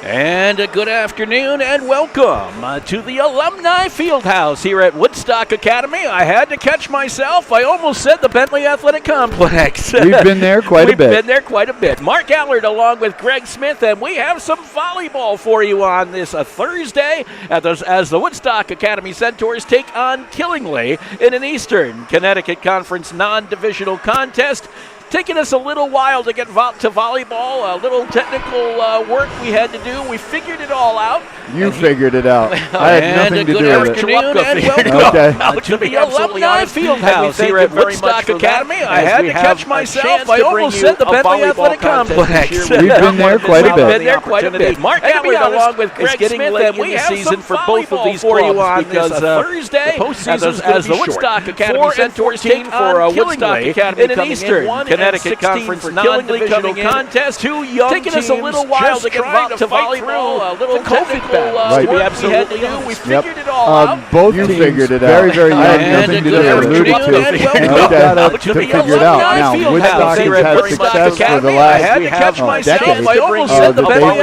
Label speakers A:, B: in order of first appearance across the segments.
A: And a good afternoon and welcome to the Alumni Fieldhouse here at Woodstock Academy. I had to catch myself. I almost said the Bentley Athletic Complex.
B: We've been there quite a bit.
A: We've been there quite a bit. Mark Allard along with Greg Smith, and we have some volleyball for you on this Thursday as the Woodstock Academy Centaurs take on Killingly in an Eastern Connecticut Conference non-divisional contest. Taking us a little while to get to volleyball, a little technical work we had to do. We figured it all out.
B: You figured it out. I had nothing to do with it.
A: And welcome to the Alumni Fieldhouse here at Woodstock Academy. I had to catch myself. I almost said the Bentley Athletic Complex.
B: We've been there quite a bit.
A: Mark Allard along with Greg Smith, and we have some for both of these for you on this Thursday as the Woodstock Academy Centaurs take on Killingly in an Eastern Connecticut Conference non-divisional contest. Taking us a little while to get to volleyball, a little technical work we had to do. We figured it all out.
B: Both teams figured it out. Very young. I had nothing to do with it. To figure it out. Now, Woodstock has had success for the last decade. They've been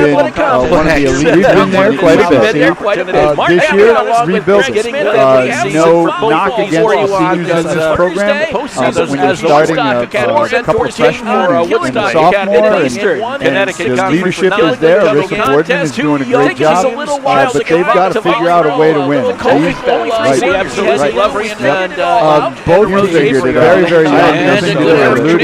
B: one of the elite. We've been there quite a bit. This year, rebuilding. No knock against the seniors in this program. When you're starting a couple of freshmen and a sophomore, and the leadership is there. Arissa Boardman is doing a great job, but they've got to figure out a way to win. Both teams figured it out. Very young. Nothing to alluded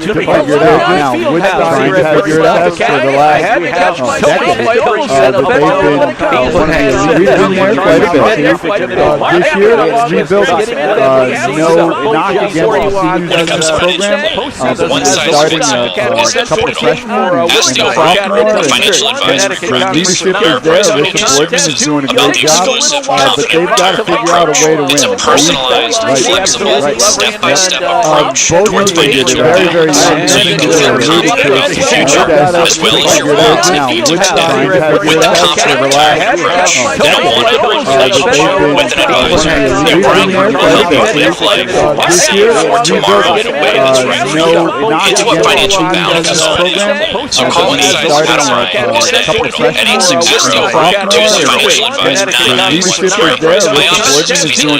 B: to figure it out now. Woodstock has had success for the last decade. But they've been one of the elite. We've been there quite a bit. This year, rebuilding. No knock against the seniors in this program.
C: One side
B: starting a couple of freshmen and a sophomore, and leadership is there. Arissa Boardman is doing a great job, but they've got to figure out a way to win.
C: It's a personalized, flexible, step-by-step approach towards financial
B: very young.
C: Nothing to alluded to the future, as well as your long-term need to power with the complementary approach that one with an advisor. Your brain will help you live life for tomorrow in a way that's right for you. It's what financial balance is all about. So call Insights Mastermind today at 860-200 financial advisor 996 by honest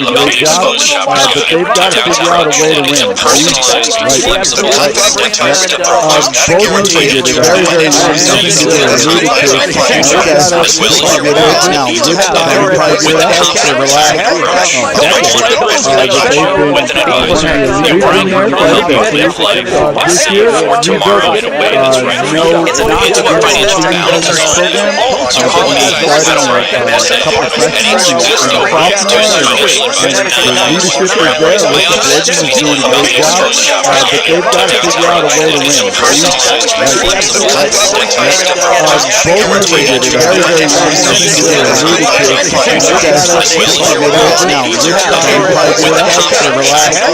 C: about the exposed shoppers
B: But they've got to figure out a way to win.
C: Personalized, flexible, step-by-step approach guaranteed to
B: very
C: nothing to alluded to the future, as well as your long-term need to power with the complementary approach that one with an advisor. Your brain will help you live life for tomorrow in a way that's right for you. It's what financial balance is all about. So call Insights Mastermind today at 860-200 financial advisor 996 by honest about the exposed shoppers
B: but they've got to figure out a way to win.
C: Personalized, flexible, step-by-step approach guaranteed to
B: very
C: nothing to alluded to the future, as well as your long-term need to power with the complementary approach that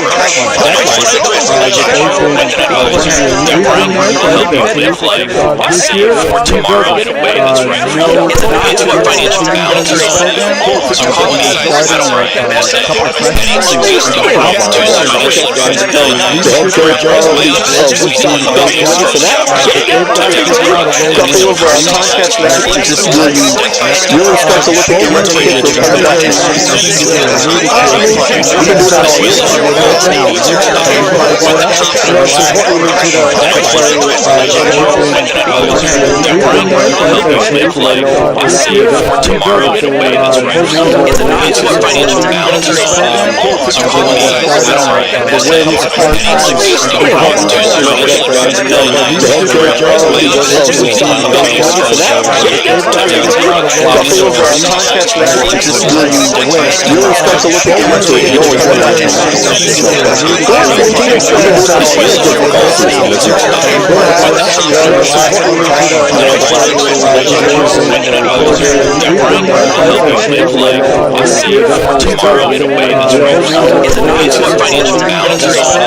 C: one with an advisor. Your brain will help you live life for tomorrow in a way that's right for you. It's what financial balance is all about. So call Insights Mastermind today at 860-200 financial advisor 996 as well as about the exposed shoppers
D: couple of podcasts last week. This is where you really start to look at the landscape for kind of that. We've been doing that all year.
C: Tomorrow in a way that's right for you. It's what financial balance is all about. So call Insights Mastermind today at 860-200 financial advisor Brian will help you make like a save tomorrow in a way that's right. It's a financial boundary.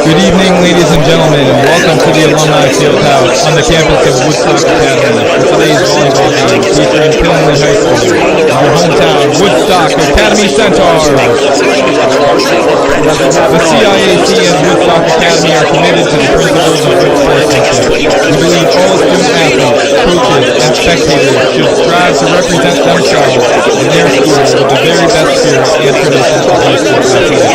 E: Good evening, ladies and gentlemen, and welcome to the Alumni Fieldhouse on the campus of Woodstock Academy for today's volleyball game featuring Killenly High School, your hometown Woodstock Academy. Academy Centaurs. The CIAC and Woodstock Academy are committed to the principles of good sportsmanship. We believe all student athletes, coaches, and spectators should strive to represent themselves and their school with the very best spirit and traditions of high school athletics.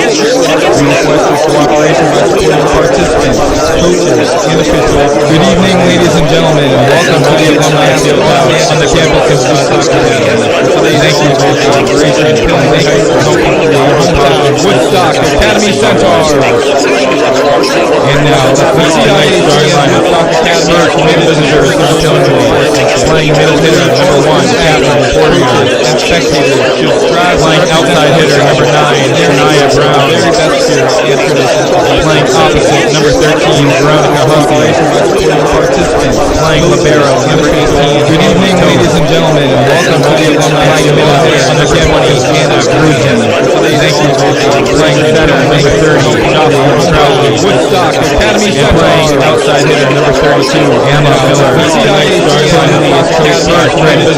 E: We request your cooperation by supporting participants, coaches, and officials. Good evening, ladies and gentlemen, and welcome to the Alumni Field House on the campus of Woodstock Academy. Thank you for your cooperation. Thank you for helping your hometown Woodstock Academy Centaurs. And now, the CIAC and Woodstock Academy are committed to the playing middle hitter number 1, Catherine Porter, and spectators should strive playing outside hitter number 9, Shania Brown, very best spirit and traditions. Playing opposite number 13, Veronica Hussey, participants playing libero number 18. Good evening, ladies and gentlemen, and welcome to the Alumni Middle Hitter on the campus Anna Grusin. Thank you for playing center number 30, Jocelyn Crowley, Woodstock Academy Centaurs, playing outside hitter number 32, Emma Miller, CIAC and Woodstock Academy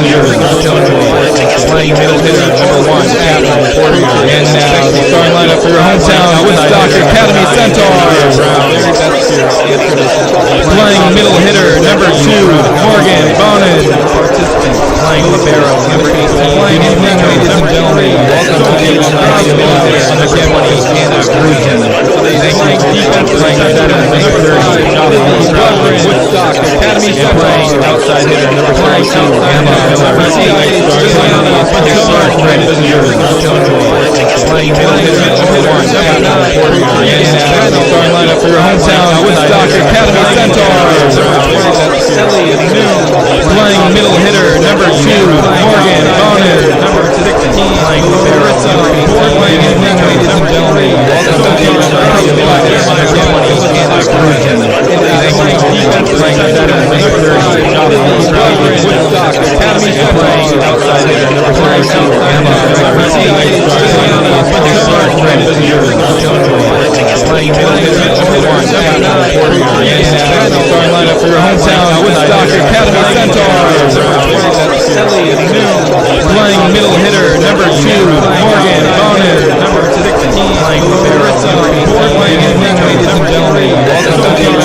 E: playing middle hitter number 1, Catherine Porter. And now the starting lineup for your hometown Woodstock Academy Centaurs. Playing middle hitter number 2, Morgan Bonin. Participants playing libero number 18. Playing evening, ladies and gentlemen, welcome to the Alumni on the campus Anna Grusin. Playing defense playing center number 30, Jocelyn Crowley, Woodstock Academy Centaurs. Playing outside hitter number 32, Emma Miller, CIAC playing middle hitter number 1, Catherine Porter. And now the starting lineup for your hometown Woodstock Academy Centaurs. Playing middle hitter number 2, Morgan Bonin, number 16, playing libero number 18. Playing evening, ladies and gentlemen, welcome to the Anna Grusin. Playing defense playing center number 30, Jocelyn Crowley, Woodstock Academy Centaurs. Outside hitter number 32, Emma Miller, CIAC playing middle hitter number 1, Catherine Porter. And now the starting lineup for your hometown Woodstock Academy Centaurs. Playing middle hitter number 2, Morgan Bonin, number 16, playing libero number 18. Playing evening, ladies and gentlemen, welcome to the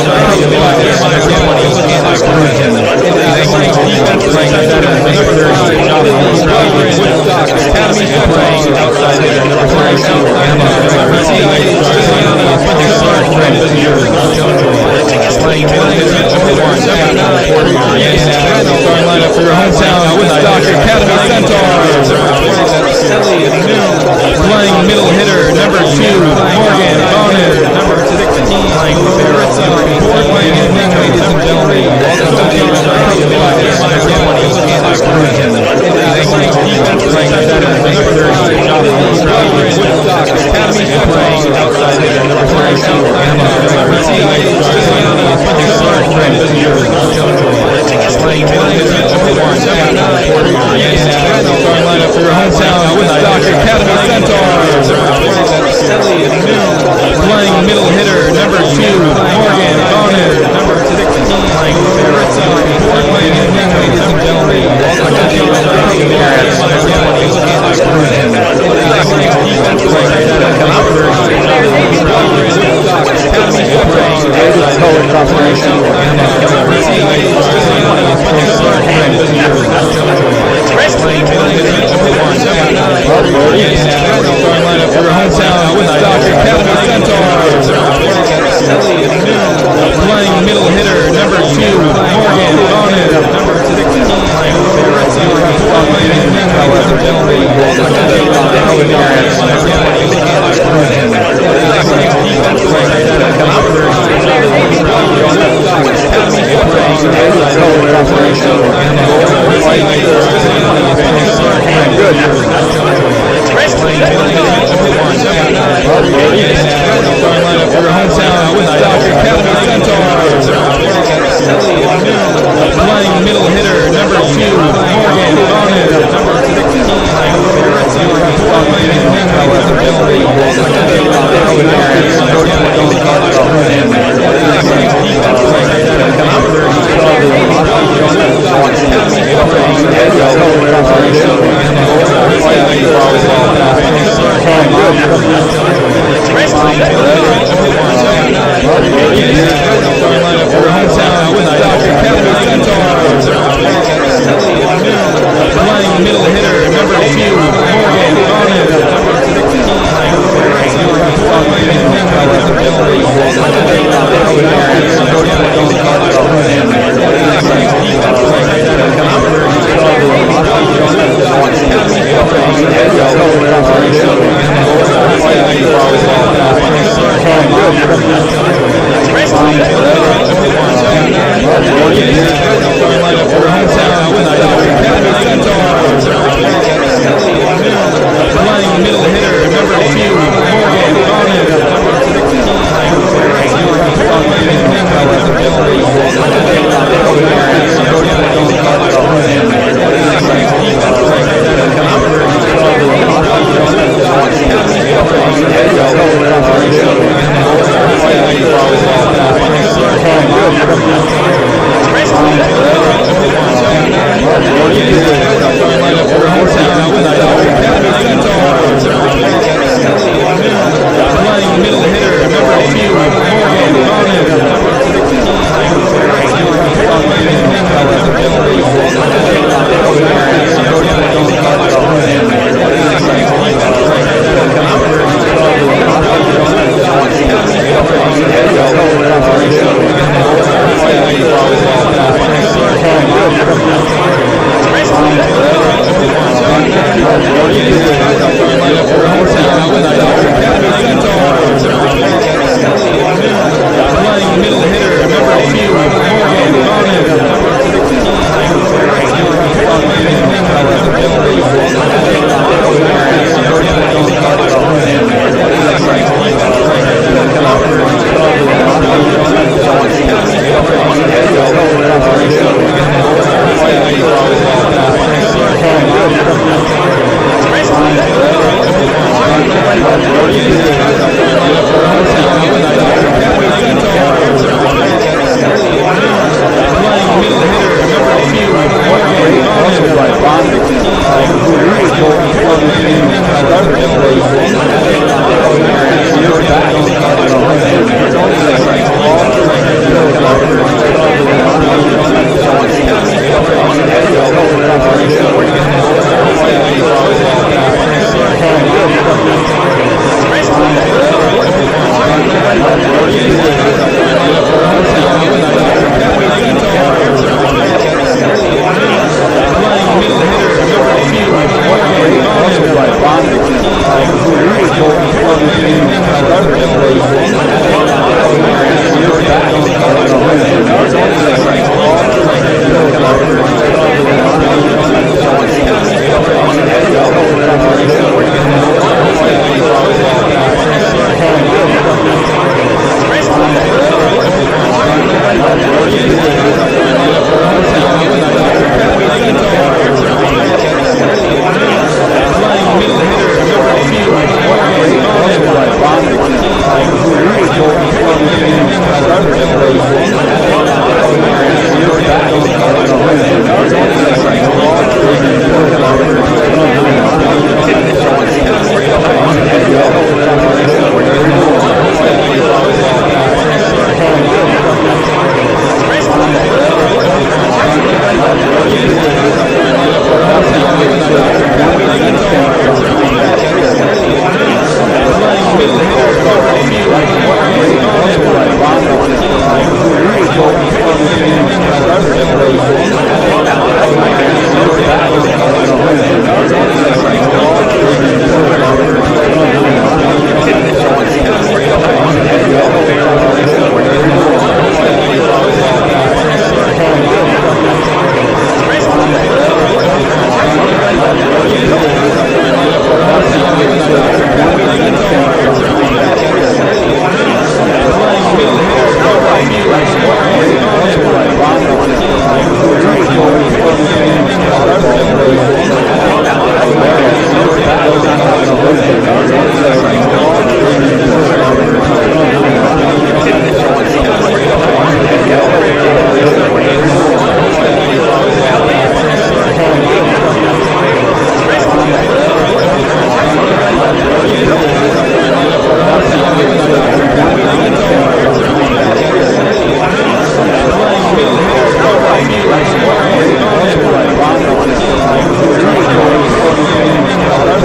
E: Anna Grusin. Playing defense playing center number 30, Jocelyn Crowley, Woodstock Academy Centaurs. Outside hitter number 32, Emma Miller, CIAC playing middle hitter number 1, Catherine Porter. And now the starting lineup for your hometown Woodstock Academy Centaurs. Playing middle hitter number 2, Morgan Bonin, number 16, playing libero number 18. Playing evening, ladies and gentlemen, welcome to the Anna Grusin. Playing defense playing center number 30, Jocelyn Crowley, Woodstock Academy Centaurs. Outside hitter number 22, Emma Miller, CIAC playing middle hitter number 1, Catherine Porter. And now the starting lineup for your hometown Woodstock Academy Centaurs. Playing middle hitter number 2, Morgan Bonin, number 16, playing libero number 18. Playing evening, ladies and gentlemen, welcome to the Anna Grusin. Playing defense playing center number 30, Jocelyn Crowley, Woodstock Academy Centaurs. Emma Miller, CIAC playing middle hitter number 1, Catherine Porter. And now the starting lineup for your hometown Woodstock Academy Centaurs. Playing middle hitter number 2, Morgan Bonin, number 16, playing libero number 18. Playing evening, ladies and gentlemen, welcome to the Anna Grusin. Playing defense playing center number 30, Jocelyn Crowley, Woodstock Academy Centaurs. Emma Miller, CIAC playing middle hitter number 1, Catherine Porter. And now the starting lineup for your hometown Woodstock Academy Centaurs. Playing middle hitter number 2, Morgan Bonin, number 16, playing libero number 18. Playing evening, ladies and gentlemen, welcome to the defense playing center number 30, Woodstock Academy Centaurs. Playing middle hitter, number 2, Morgan Bonner, number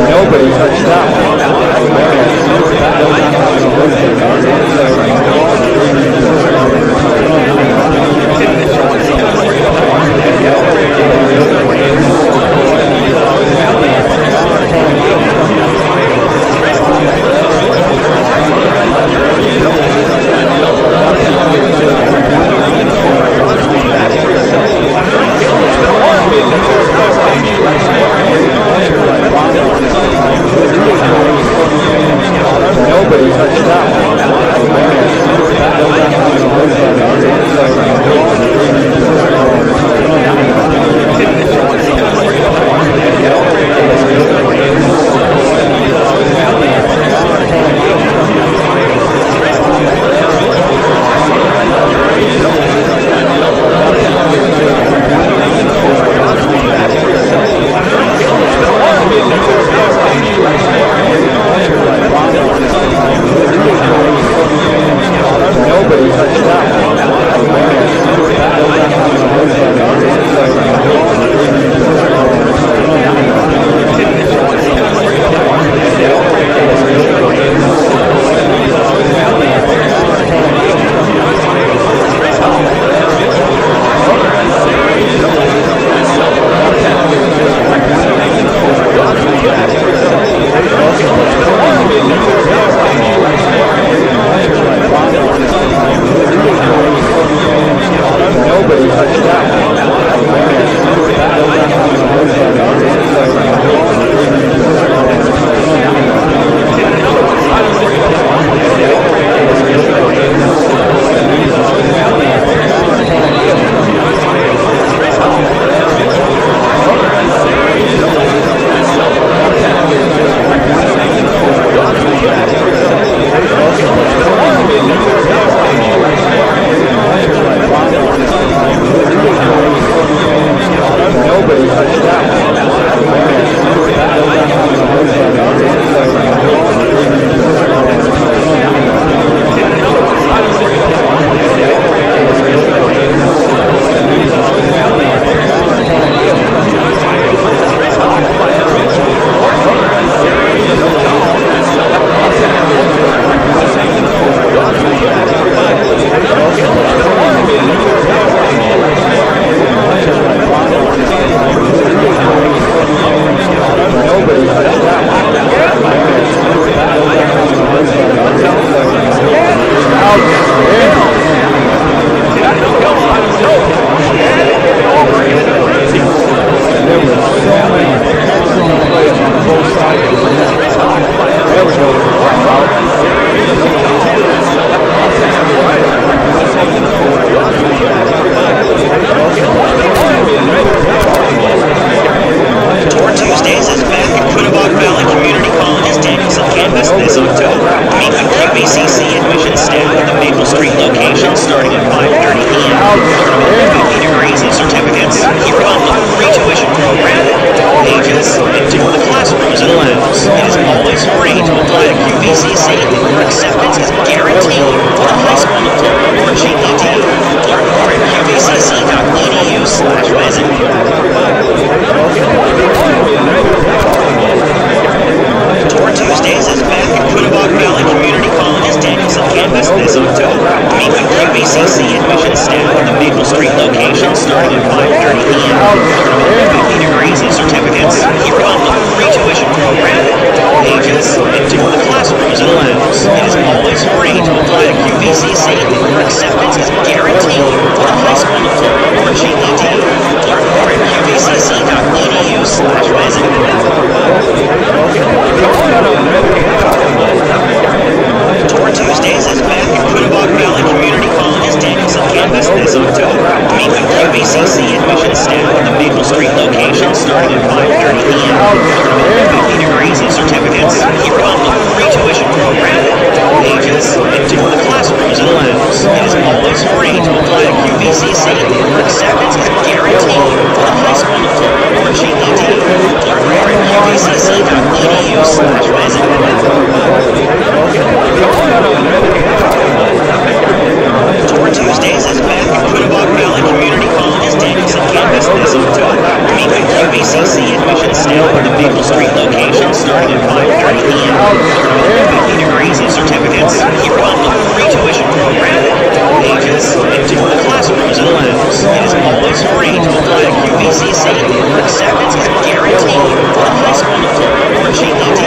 B: Nobody touched that one.
F: this October. Meet with QVCC admission staff at the Maple Street location starting at 5:30 p.m. 50 degrees of certificates. Here on the free tuition program. Ages into the classrooms and labs. It is always free to apply to QVCC. Acceptance is guaranteed with a high school diploma or GED. Learn more at qvcc.edu/visit. Tour Tuesdays is back at Quinebaug Valley Community College's Danielson campus this October. Meet with QVCC admission staff at the Maple Street location starting at 5:30 p.m. 50 degrees of certificates. Here on the free tuition program. Ages into the classrooms and labs. It is always free to apply to QVCC. Acceptance is guaranteed with a high school diploma or GED. Learn more at qvcc.edu/visit. Tour Tuesdays is back at Quinebaug Valley Community College's Danielson campus this October. Meet with QVCC admission staff at the Maple Street location starting at 5:30 p.m. 50 degrees of certificates. Here on the free tuition program. Ages into the classrooms and labs. It is always free to apply to QVCC. Acceptance is guaranteed with a high school diploma or GED. Learn more at qvcc.edu/visit. Tour Tuesdays is back at Quinebaug Valley Community College's Danielson campus this October. Meet with QVCC admission staff at the Maple Street location starting at 5:30 p.m. 50 degrees of certificates. Here on the free tuition program. Ages into the classrooms and labs. It is always free to apply to QVCC. Acceptance is guaranteed with a high school diploma or GED.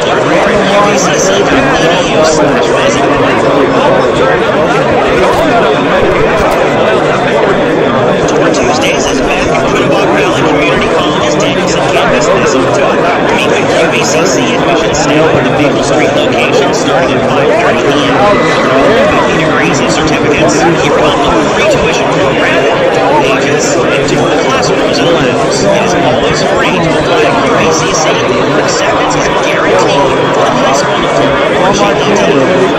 F: Learn more at qvcc.edu/visit. Tour Tuesdays is back at Quinebaug Valley Community College's Danielson campus this October. Meet with QVCC admission staff at the Maple Street location starting at 5:30 p.m. 50 degrees of certificates. Here on the free tuition program. Ages into the classrooms and labs. It is always free to apply to QVCC. Acceptance is guaranteed with a high school diploma or GED. Learn more at qvcc.edu/visit. Tour Tuesdays is back at Quinebaug Valley Community College's Danielson campus this October. Meet with QVCC admission staff at the Maple Street location starting at 5:30 p.m. 50 degrees of certificates. Here on the free tuition program. Ages into the classrooms and labs. It is always free to apply to QVCC. Acceptance is guaranteed with a high school diploma or GED.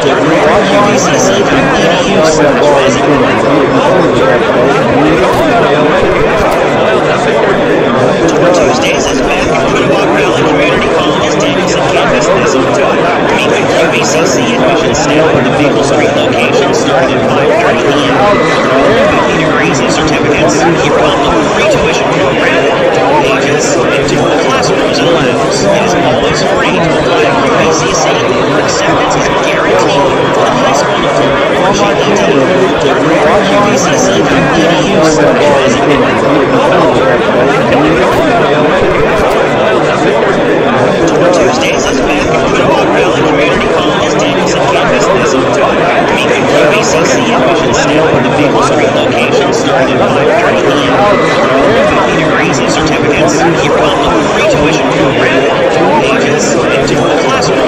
F: Learn more at qvcc.edu/visit. Tour Tuesdays is back at Quinebaug Valley Community College's Danielson campus this October. Meet with QVCC admission staff at the Maple Street location starting at 5:30 p.m. 50 degrees of certificates. Here on the free tuition program. Ages into the classrooms and labs. It is always free to apply to QVCC. Acceptance is guaranteed with a high school diploma or GED. Learn more at qvcc.edu/visit. Tour Tuesdays is back at Quinebaug Valley Community College's Danielson campus this October. Meet with QVCC admission staff at the Maple Street location starting at 5:30 p.m. 50 degrees of certificates. Here on the free tuition program. Ages into the classroom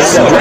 G: Woodstock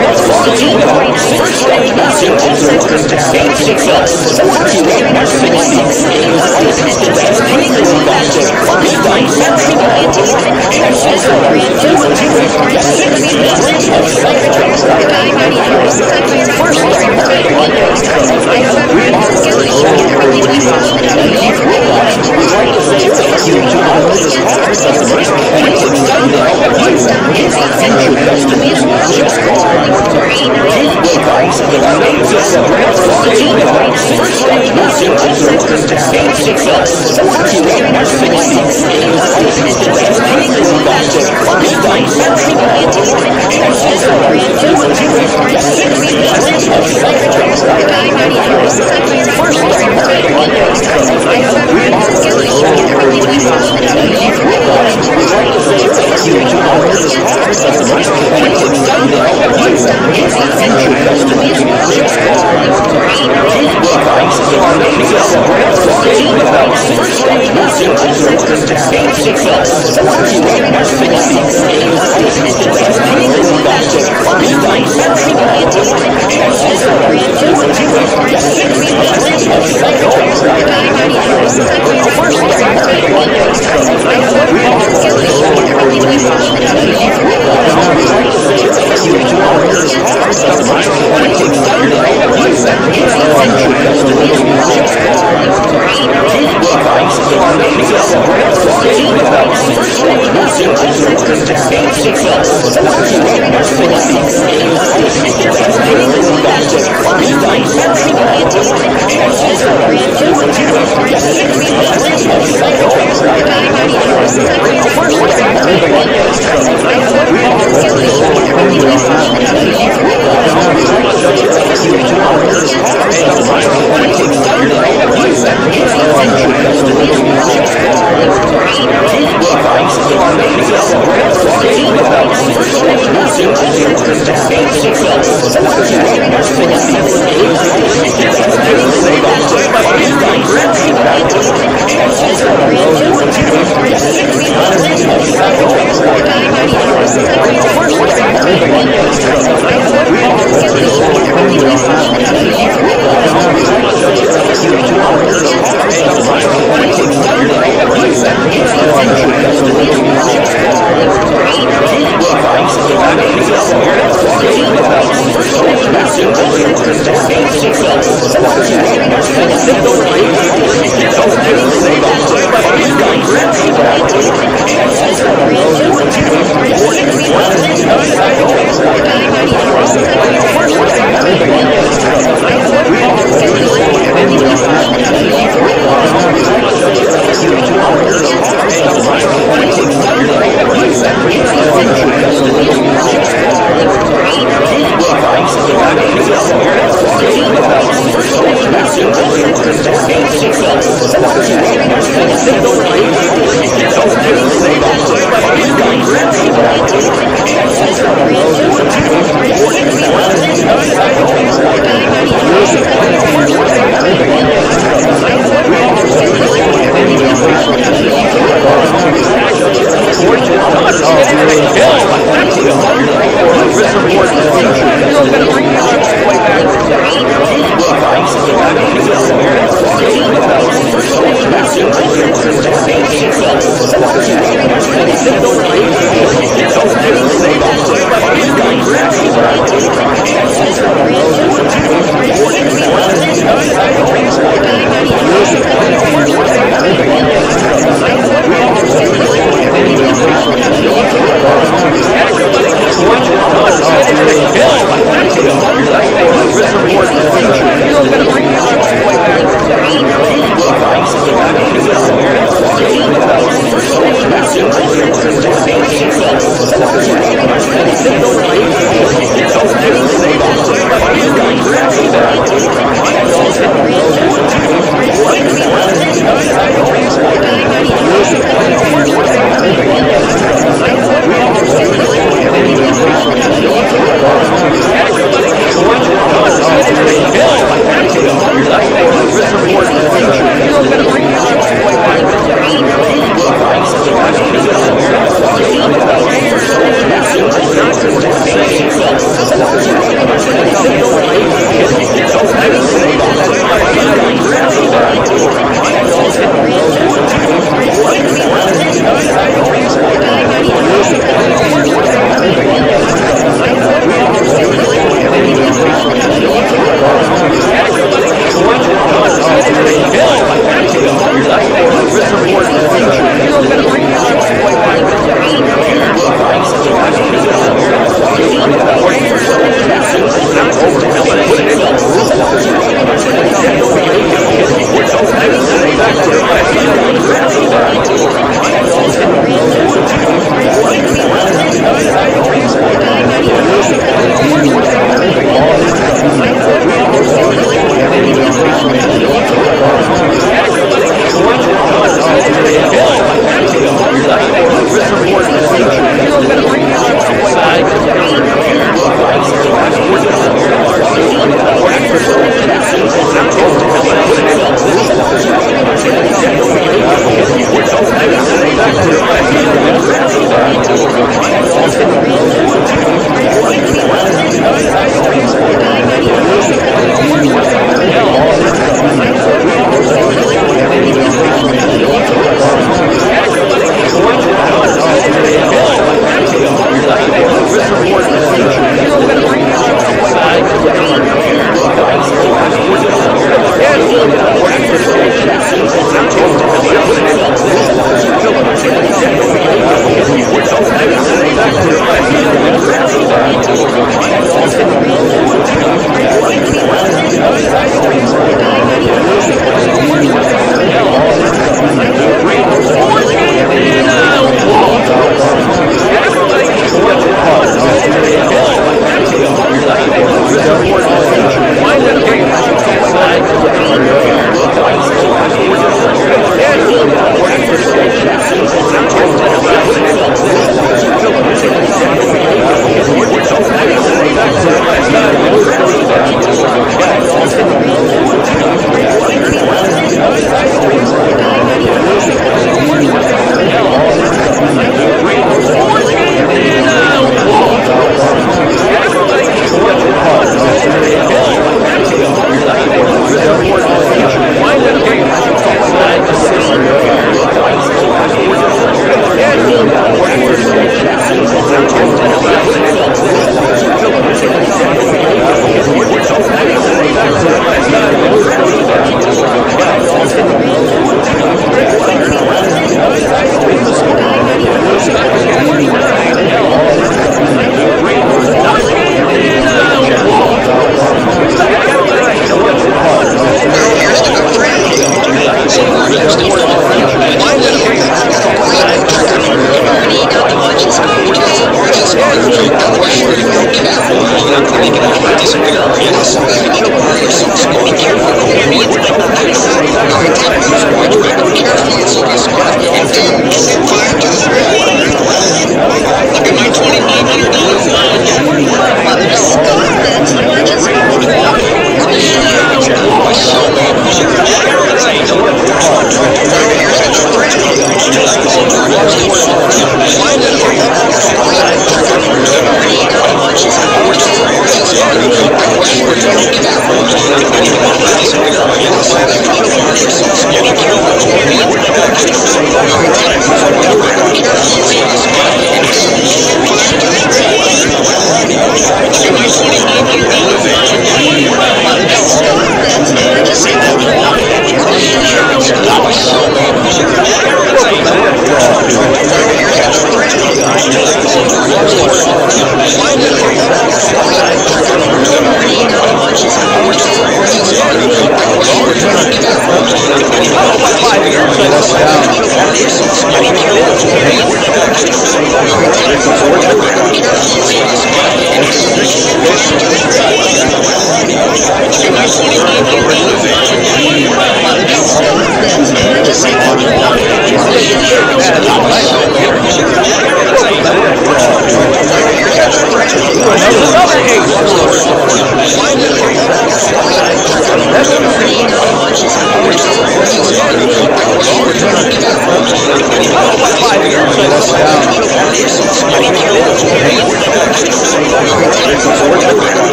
G: Woodstock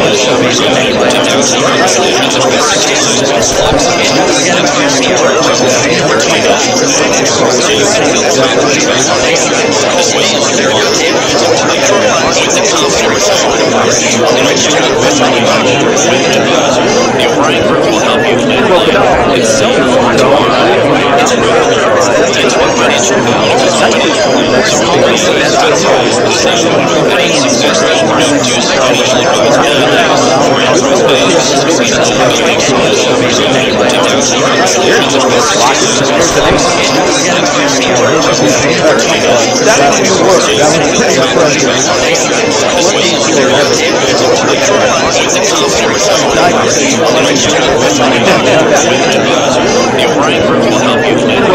F: Financial Brian Burke will help you plan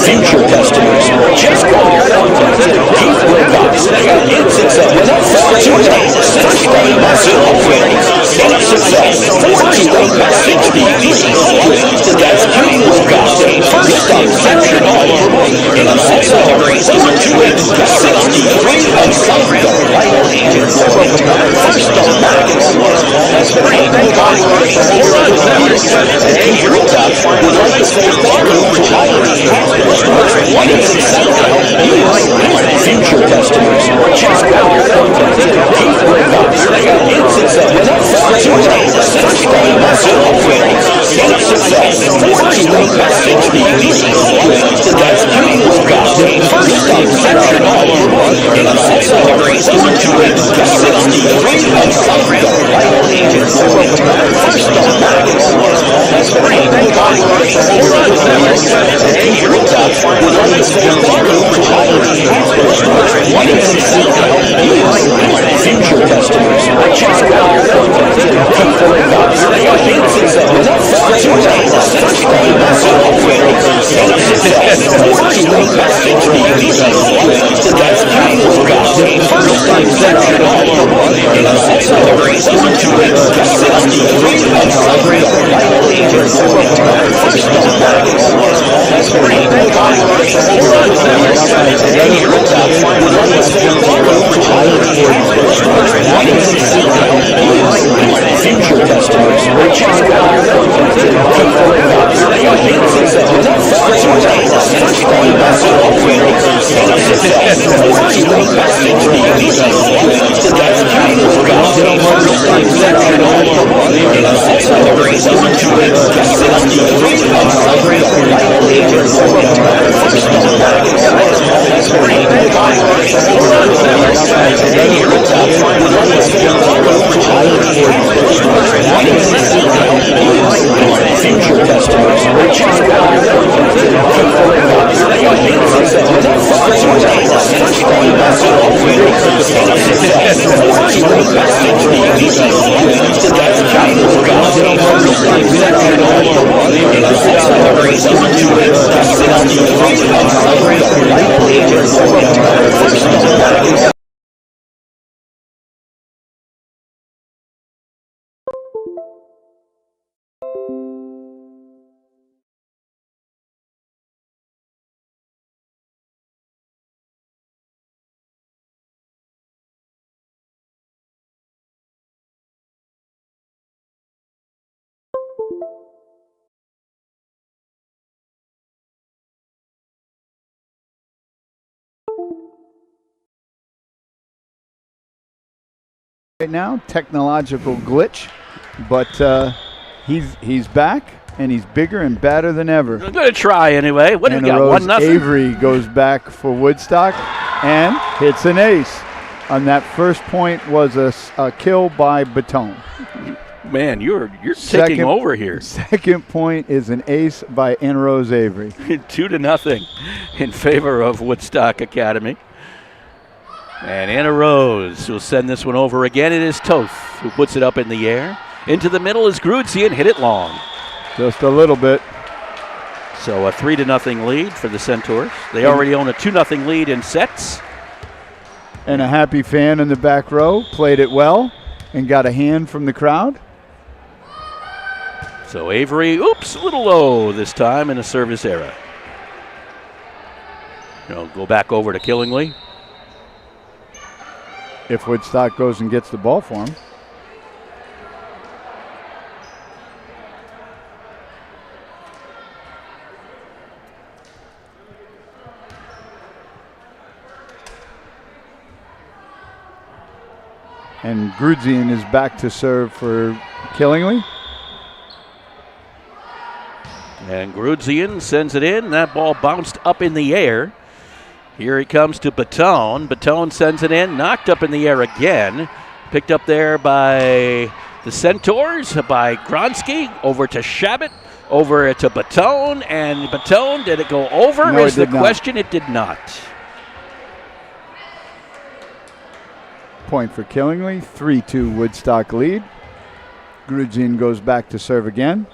C: Future customers. Future customers, choose
B: right now, technological glitch, but he's back and he's bigger and badder than ever.
A: I'm going to try anyway. What do we got? 1-0.
B: Avery goes back for Woodstock and hits an ace. On that first point was a kill by Baton.
A: Man, you're taking over here.
B: Second point is an ace by Anna Rose Avery.
A: 2-0 in favor of Woodstock Academy. And Anna Rose will send this one over again. It is Toth who puts it up in the air. Into the middle is Grudzi and hit it long.
B: Just a little bit.
A: So a 3-0 lead for the Centaurs. They already own a 2-0 lead in sets.
B: And a happy fan in the back row played it well and got a hand from the crowd.
A: So Avery, oops, a little low this time in a service error. Go back over to Killingly.
B: If Woodstock goes and gets the ball for him. And Grudzian is back to serve for Killingly.
A: And Grudzian sends it in. That ball bounced up in the air. Here he comes to Baton. Baton sends it in, knocked up in the air again. Picked up there by the Centaurs, by Gronsky, over to Shabbat, over to Baton. And Baton, did it go over?
B: No,
A: is the question. It did not.
B: Point for Killingly, 3-2 Woodstock lead. Grudzian goes back to serve again.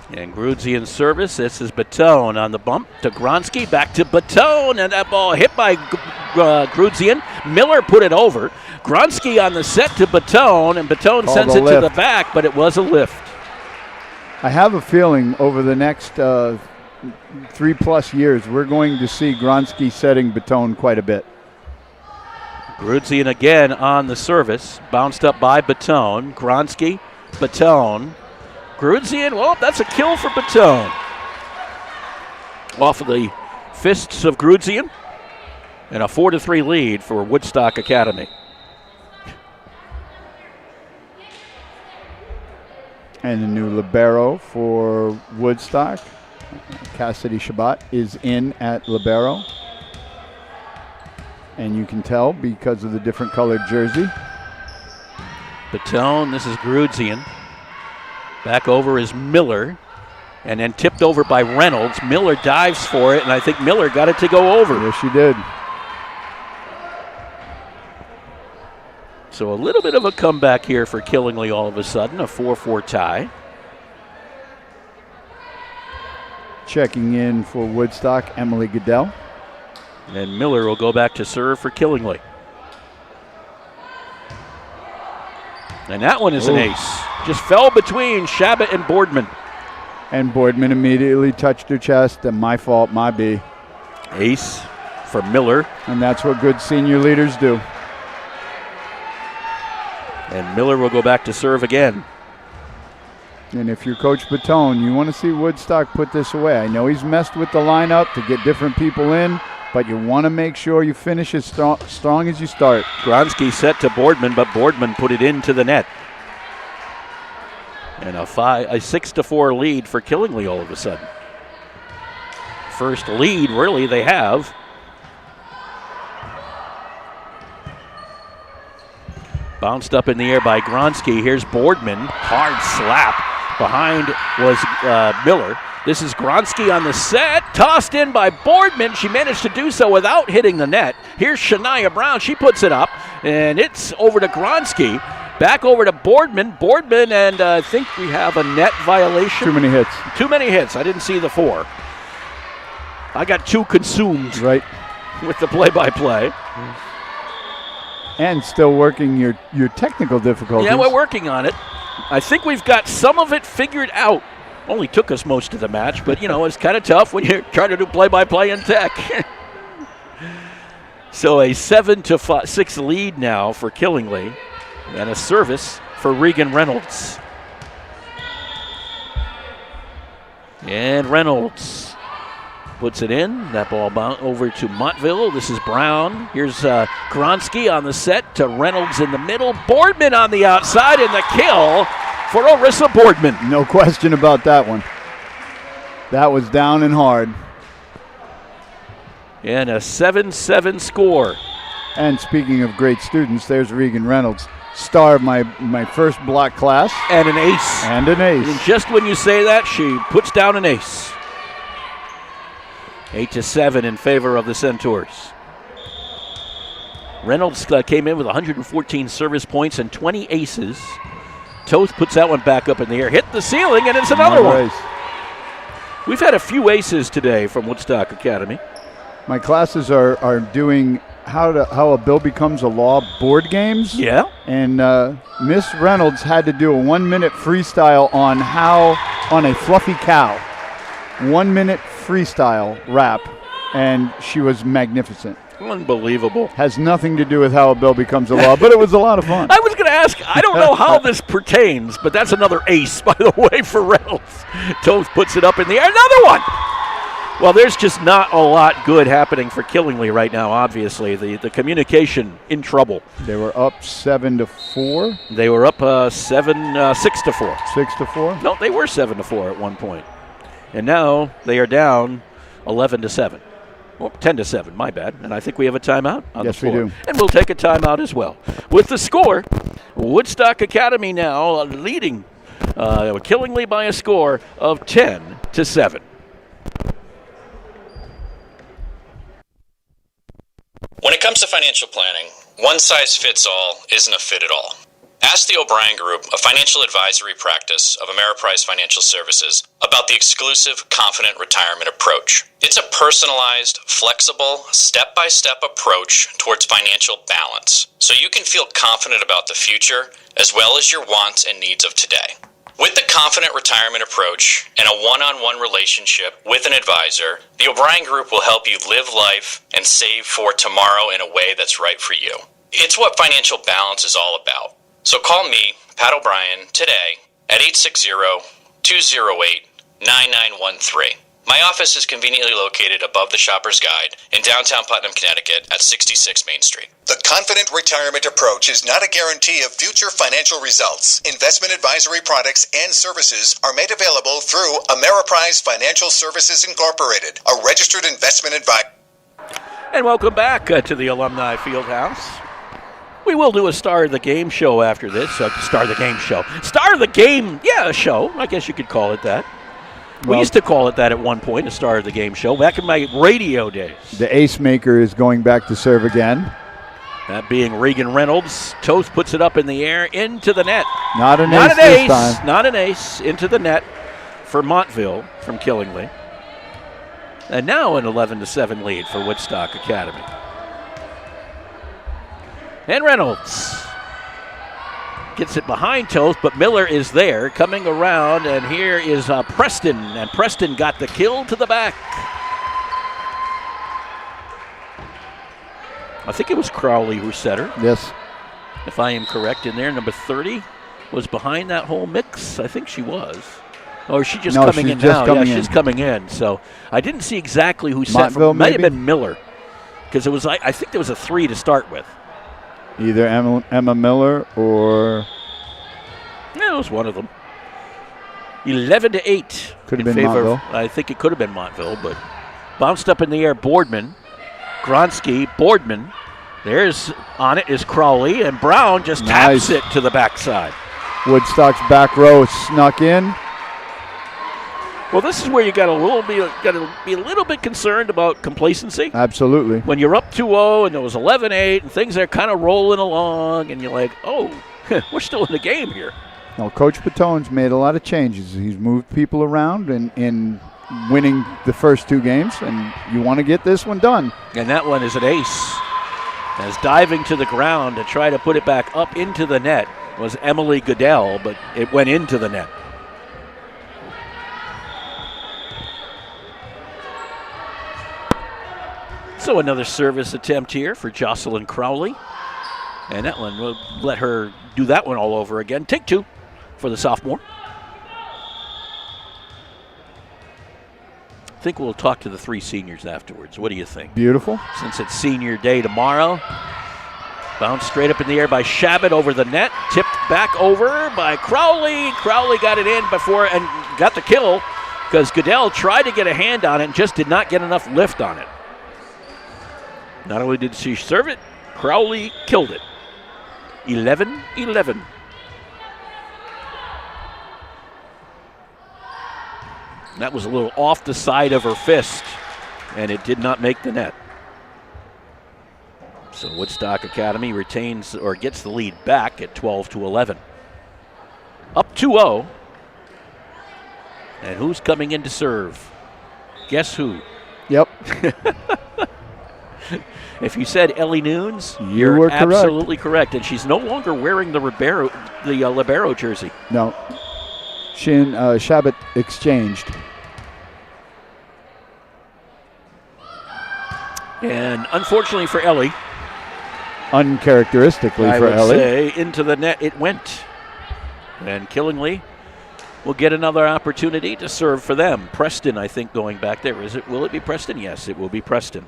A: And Grudzian's service. This is Baton on the bump to Gronsky. Back to Baton. And that ball hit by Grudzian. Miller put it over. Gronsky on the set to Baton. And Baton sends it to the back, but it was a lift.
B: I have a feeling over the next 3+ years, we're going to see Gronsky setting Baton quite a bit.
A: Grudzian again on the service. Bounced up by Baton. Gronsky, Baton. Grudzian, well, that's a kill for Baton. Off of the fists of Grudzian. And a 4-3 lead for Woodstock Academy.
B: And the new libero for Woodstock. Cassidy Shabbat is in at libero. And you can tell because of the different colored jersey.
A: Baton, this is Grudzian. Back over is Miller. And then tipped over by Reynolds. Miller dives for it, and I think Miller got it to go over.
B: Yes, she did.
A: So a little bit of a comeback here for Killingly all of a sudden, a 4-4 tie.
B: Checking in for Woodstock, Emily Goodell.
A: And Miller will go back to serve for Killingly. And that one is an ace. Just fell between Shabbat and Boardman.
B: And Boardman immediately touched her chest, and my fault, my B.
A: Ace for Miller.
B: And that's what good senior leaders do.
A: And Miller will go back to serve again.
B: And if you're Coach Baton, you want to see Woodstock put this away. I know he's messed with the lineup to get different people in, but you want to make sure you finish as strong as you start.
A: Gronsky set to Boardman, but Boardman put it into the net. And a 6-4 lead for Killingly all of a sudden. First lead, really, they have. Bounced up in the air by Gronsky. Here's Boardman. Hard slap. Behind was Miller. This is Gronsky on the set. Tossed in by Boardman. She managed to do so without hitting the net. Here's Shania Brown. She puts it up, and it's over to Gronsky. Back over to Boardman. Boardman, and I think we have a net violation.
B: Too many hits.
A: Too many hits. I didn't see the 4. I got 2 consumed.
B: Right.
A: With the play-by-play.
B: And still working your technical difficulties.
A: Yeah, we're working on it. I think we've got some of it figured out. Only took us most of the match, but, it's kind of tough when you're trying to do play-by-play in tech. So a 7-6 lead now for Killingly. And a service for Regan Reynolds. And Reynolds puts it in. That ball over to Montville. This is Brown. Here's Gronsky on the set to Reynolds in the middle. Boardman on the outside, and the kill for Orissa Boardman.
B: No question about that one. That was down and hard.
A: And a 7-7 score.
B: And speaking of great students, there's Regan Reynolds. Star of my first block class.
A: And an ace.
B: And an ace.
A: And just when you say that, she puts down an ace. 8-7 in favor of the Centaurs. Reynolds came in with 114 service points and 20 aces. Toth puts that one back up in the air. Hit the ceiling, and it's another one.
B: Ace.
A: We've had a few aces today from Woodstock Academy.
B: My classes are doing how a bill becomes a law board games.
A: Yeah.
B: And Miss Reynolds had to do a 1-minute freestyle on a fluffy cow. 1-minute freestyle rap, and she was magnificent.
A: Unbelievable.
B: Has nothing to do with how a bill becomes a law, but it was a lot of fun.
A: I was going to ask, I don't know how this pertains, but that's another ace, by the way, for Reynolds. Toth puts it up in the air. Another one! Well, there's just not a lot good happening for Killingly right now, obviously. The communication in trouble.
B: They were up 7-4.
A: They were up 6-4.
B: 6-4?
A: No, they were 7-4 at one point. And now they are down 11-7. Well, 10-7, my bad. And I think we have a timeout on the floor.
B: Yes, we do.
A: And we'll take a timeout as well. With the score, Woodstock Academy now leading Killingly by a score of 10-7.
H: When it comes to financial planning, one size fits all isn't a fit at all. Ask the O'Brien Group, a financial advisory practice of Ameriprise Financial Services, about the exclusive Confident Retirement approach. It's a personalized, flexible, step-by-step approach towards financial balance, so you can feel confident about the future as well as your wants and needs of today. With the confident retirement approach and a one-on-one relationship with an advisor, the O'Brien Group will help you live life and save for tomorrow in a way that's right for you. It's what financial balance is all about. So call me, Pat O'Brien, today at 860-208-9913. My office is conveniently located above the Shopper's Guide in downtown Putnam, Connecticut at 66 Main Street.
I: The confident retirement approach is not a guarantee of future financial results. Investment advisory products and services are made available through Ameriprise Financial Services Incorporated, a registered investment advisor.
A: And welcome back to the Alumni Fieldhouse. We will do a Star of the Game show after this. Star of the Game show. Star of the Game, yeah, a show. I guess you could call it that. We used to call it that at one point, a Star of the Game show, back in my radio days.
B: The ace maker is going back to serve again.
A: That being Regan Reynolds. Toast puts it up in the air, into the net.
B: Not an ace this time.
A: Not an ace, into the net for Montville from Killingly. And now an 11-7 lead for Woodstock Academy. And Reynolds gets it behind Toast, but Miller is there, coming around, and here is Preston, and Preston got the kill to the back. I think it was Crowley who set her.
B: Yes.
A: If I am correct in there, number 30 was behind that whole mix. I think she was. Or is she just coming in now? Yeah, she's coming in. So I didn't see exactly who set for. Might have been Miller, because it was. I think there was a 3 to start with.
B: Either Emma Miller or...
A: Yeah, it was one of them. 11-8.
B: Could have been Montville.
A: I think it could have been Montville, but bounced up in the air, Boardman. Gronsky, Boardman. There's on it is Crowley, and Brown just taps it to the backside.
B: Woodstock's back row snuck in.
A: Well, this is where you got to be a little bit concerned about complacency.
B: Absolutely.
A: When you're up 2-0 and it was 11-8 and things are kind of rolling along and you're like, oh, we're still in the game here.
B: Now, Coach Patone's made a lot of changes. He's moved people around in winning the first 2 games, and you want to get this one done.
A: And that one is an ace. As diving to the ground to try to put it back up into the net was Emily Goodell, but it went into the net. So another service attempt here for Jocelyn Crowley. And that one, we'll let her do that one all over again. Take 2 for the sophomore. I think we'll talk to the 3 seniors afterwards. What do you think?
B: Beautiful.
A: Since it's senior day tomorrow. Bounced straight up in the air by Shabbat over the net. Tipped back over by Crowley. Crowley got it in before and got the kill because Goodell tried to get a hand on it and just did not get enough lift on it. Not only did she serve it, Crowley killed it. 11-11. That was a little off the side of her fist, and it did not make the net. So Woodstock Academy retains or gets the lead back at 12-11. Up 2-0. And who's coming in to serve? Guess who?
B: Yep.
A: If you said Ellie Nunes, you're absolutely correct. And she's no longer wearing the libero jersey.
B: No. She and Shabbat exchanged.
A: And unfortunately for Ellie,
B: uncharacteristically
A: I
B: for
A: would
B: Ellie,
A: say into the net it went. And Killingly will get another opportunity to serve for them. Preston, I think, going back there. Will it be Preston? Yes, it will be Preston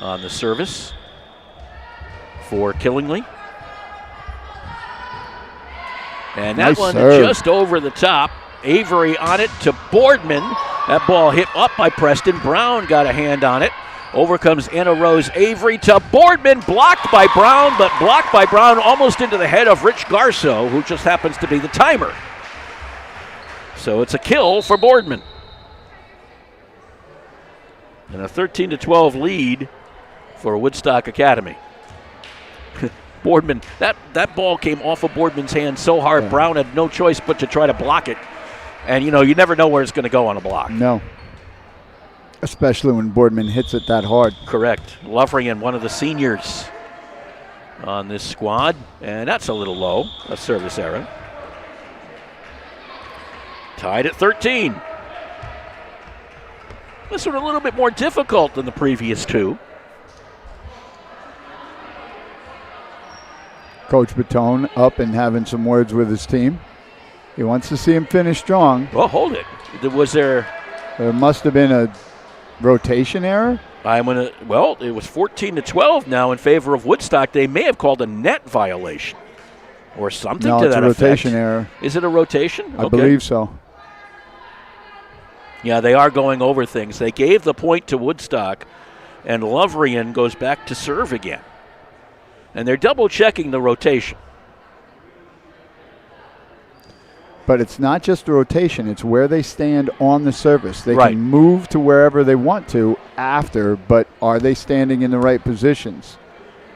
A: on the service for Killingly. And that one just over the top. Avery on it to Boardman. That ball hit up by Preston. Brown got a hand on it. Over comes Anna Rose Avery to Boardman. Blocked by Brown, but blocked by Brown almost into the head of Rich Garso, who just happens to be the timer. So it's a kill for Boardman. And a 13-12 lead for Woodstock Academy. Boardman, that ball came off of Boardman's hand so hard, Brown had no choice but to try to block it. And, you never know where it's going to go on a block.
B: No. Especially when Boardman hits it that hard.
A: Correct. Lovrian, one of the seniors on this squad. And that's a little low, a service error. Tied at 13. This one a little bit more difficult than the previous two.
B: Coach Batone up and having some words with his team. He wants to see him finish strong.
A: Well, hold it. There
B: must have been a rotation error.
A: Well, it was 14-12 now in favor of Woodstock. They may have called a net violation or something to that effect.
B: No, it's a rotation error.
A: Is it a rotation?
B: I believe so.
A: Yeah, they are going over things. They gave the point to Woodstock, and Lovrian goes back to serve again. And they're double-checking the rotation.
B: But it's not just a rotation. It's where they stand on the service. They can move to wherever they want to after, but are they standing in the right positions?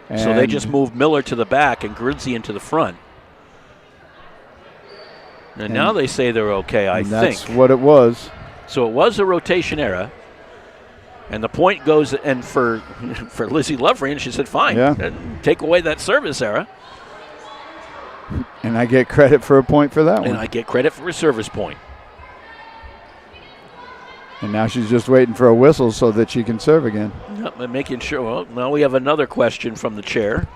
B: And
A: so they just moved Miller to the back and Gridzy into the front. And now they say they're okay, I think.
B: That's what it was.
A: So it was a rotation error. And the point goes, and for Lizzie Lovrian, she said, fine, take away that service error.
B: And I get credit for a point for that one.
A: And I get credit for a service point.
B: And now she's just waiting for a whistle so that she can serve again.
A: Yep, and making sure. Well, now we have another question from the chair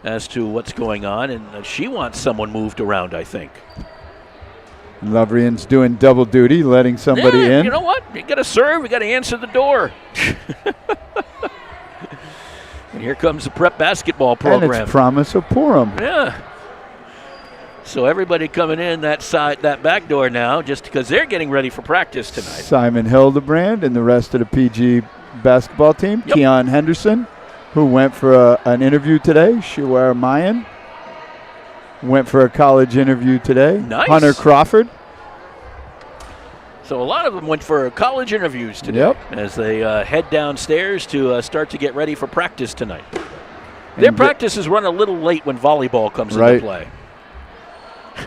A: as to what's going on, and she wants someone moved around, I think.
B: Lovrian's doing double duty, letting somebody in.
A: You know what? You got to serve. You got to answer the door. And here comes the prep basketball program.
B: And it's Promise of Purim.
A: Yeah. So everybody coming in that back door now, just because they're getting ready for practice tonight.
B: Simon Hildebrand and the rest of the PG basketball team.
A: Yep.
B: Keon Henderson, who went for an interview today. Shuar Mayan went for a college interview today.
A: Nice.
B: Hunter Crawford.
A: So a lot of them went for college interviews today as they head downstairs to start to get ready for practice tonight. Their practices run a little late when volleyball comes into play.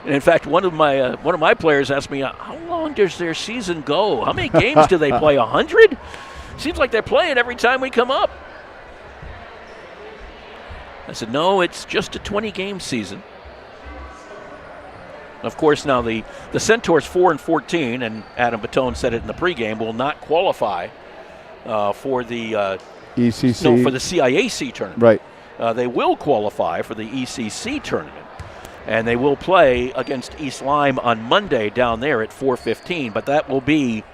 A: And in fact, one of my players asked me, how long does their season go? How many games do they play, 100? Seems like they're playing every time we come up. I said, no, it's just a 20-game season. Of course, now the Centaurs 4-14, and Adam Batone said it in the pregame, will not qualify for the
B: ECC.
A: No, for the CIAC tournament.
B: Right.
A: They will qualify for the ECC tournament, and they will play against East Lyme on Monday down there at 4:15. But that will be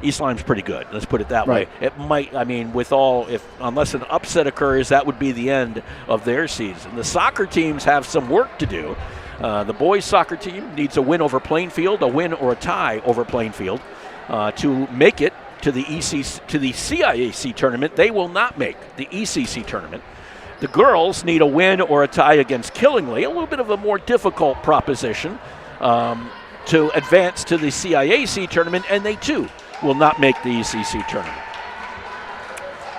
A: East Lyme's pretty good. Let's put it that way. It might. I mean, unless an upset occurs, that would be the end of their season. The soccer teams have some work to do. The boys' soccer team needs a win over Plainfield, a win or a tie over Plainfield, to make it to the CIAC tournament. They will not make the ECC tournament. The girls need a win or a tie against Killingly, a little bit of a more difficult proposition to advance to the CIAC tournament, and they too will not make the ECC tournament.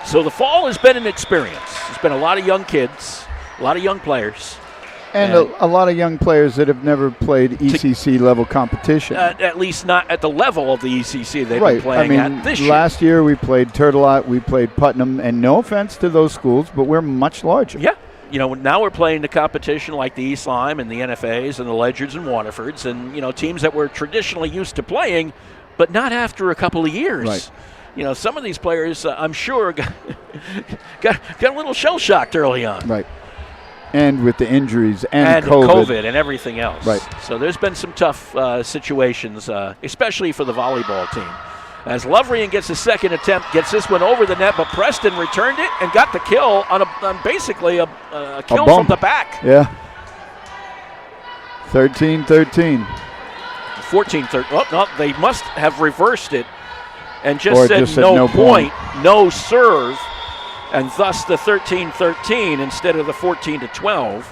A: So the fall has been an experience. There's been a lot of young kids, a lot of young players.
B: And a lot of young players that have never played ECC level competition.
A: At least not at the level of the ECC they've been playing at this year.
B: Last year we played Turtelot, we played Putnam, and no offense to those schools, but we're much larger.
A: Yeah. Now we're playing the competition like the East Lyme and the NFAs and the Ledgerds and Waterfords and, teams that we're traditionally used to playing, but not after a couple of years.
B: Right.
A: Some of these players, I'm sure, got a little shell-shocked early on.
B: Right. And with the injuries and COVID
A: and everything else.
B: Right.
A: So there's been some tough situations, especially for the volleyball team. As Lovrian gets a second attempt, gets this one over the net, but Preston returned it and got the kill on basically a kill from the back.
B: Yeah. 13-13.
A: 14-13. Oh, no, they must have reversed it and just said no point, no serve. And thus the 13-13 instead of the 14-12.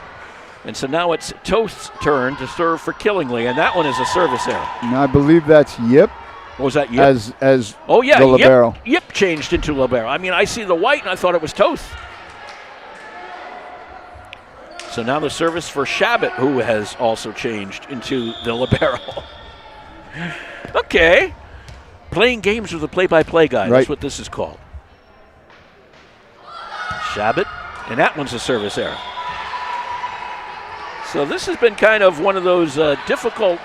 A: And so now it's Toth's turn to serve for Killingly, and that one is a service error.
B: And I believe that's Yip.
A: What was that, Yip?
B: As the libero.
A: Yip changed into libero. I mean, I see the white, and I thought it was Toth. So now the service for Shabbat, who has also changed into the libero. Okay. Playing games with a play-by-play guy. That's what this is called. Shabbat, and that one's a service error. So this has been kind of one of those difficult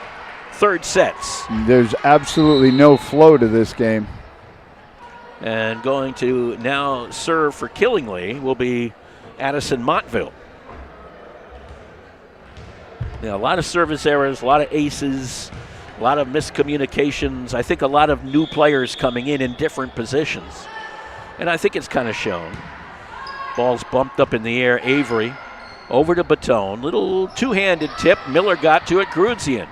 A: third sets.
B: There's absolutely no flow to this game.
A: And going to now serve for Killingly will be Addison Montville. A lot of service errors, a lot of aces, a lot of miscommunications. I think a lot of new players coming in different positions. And I think it's kind of shown. Ball's bumped up in the air. Avery over to Batone. Little two-handed tip. Miller got to it. Grudzian.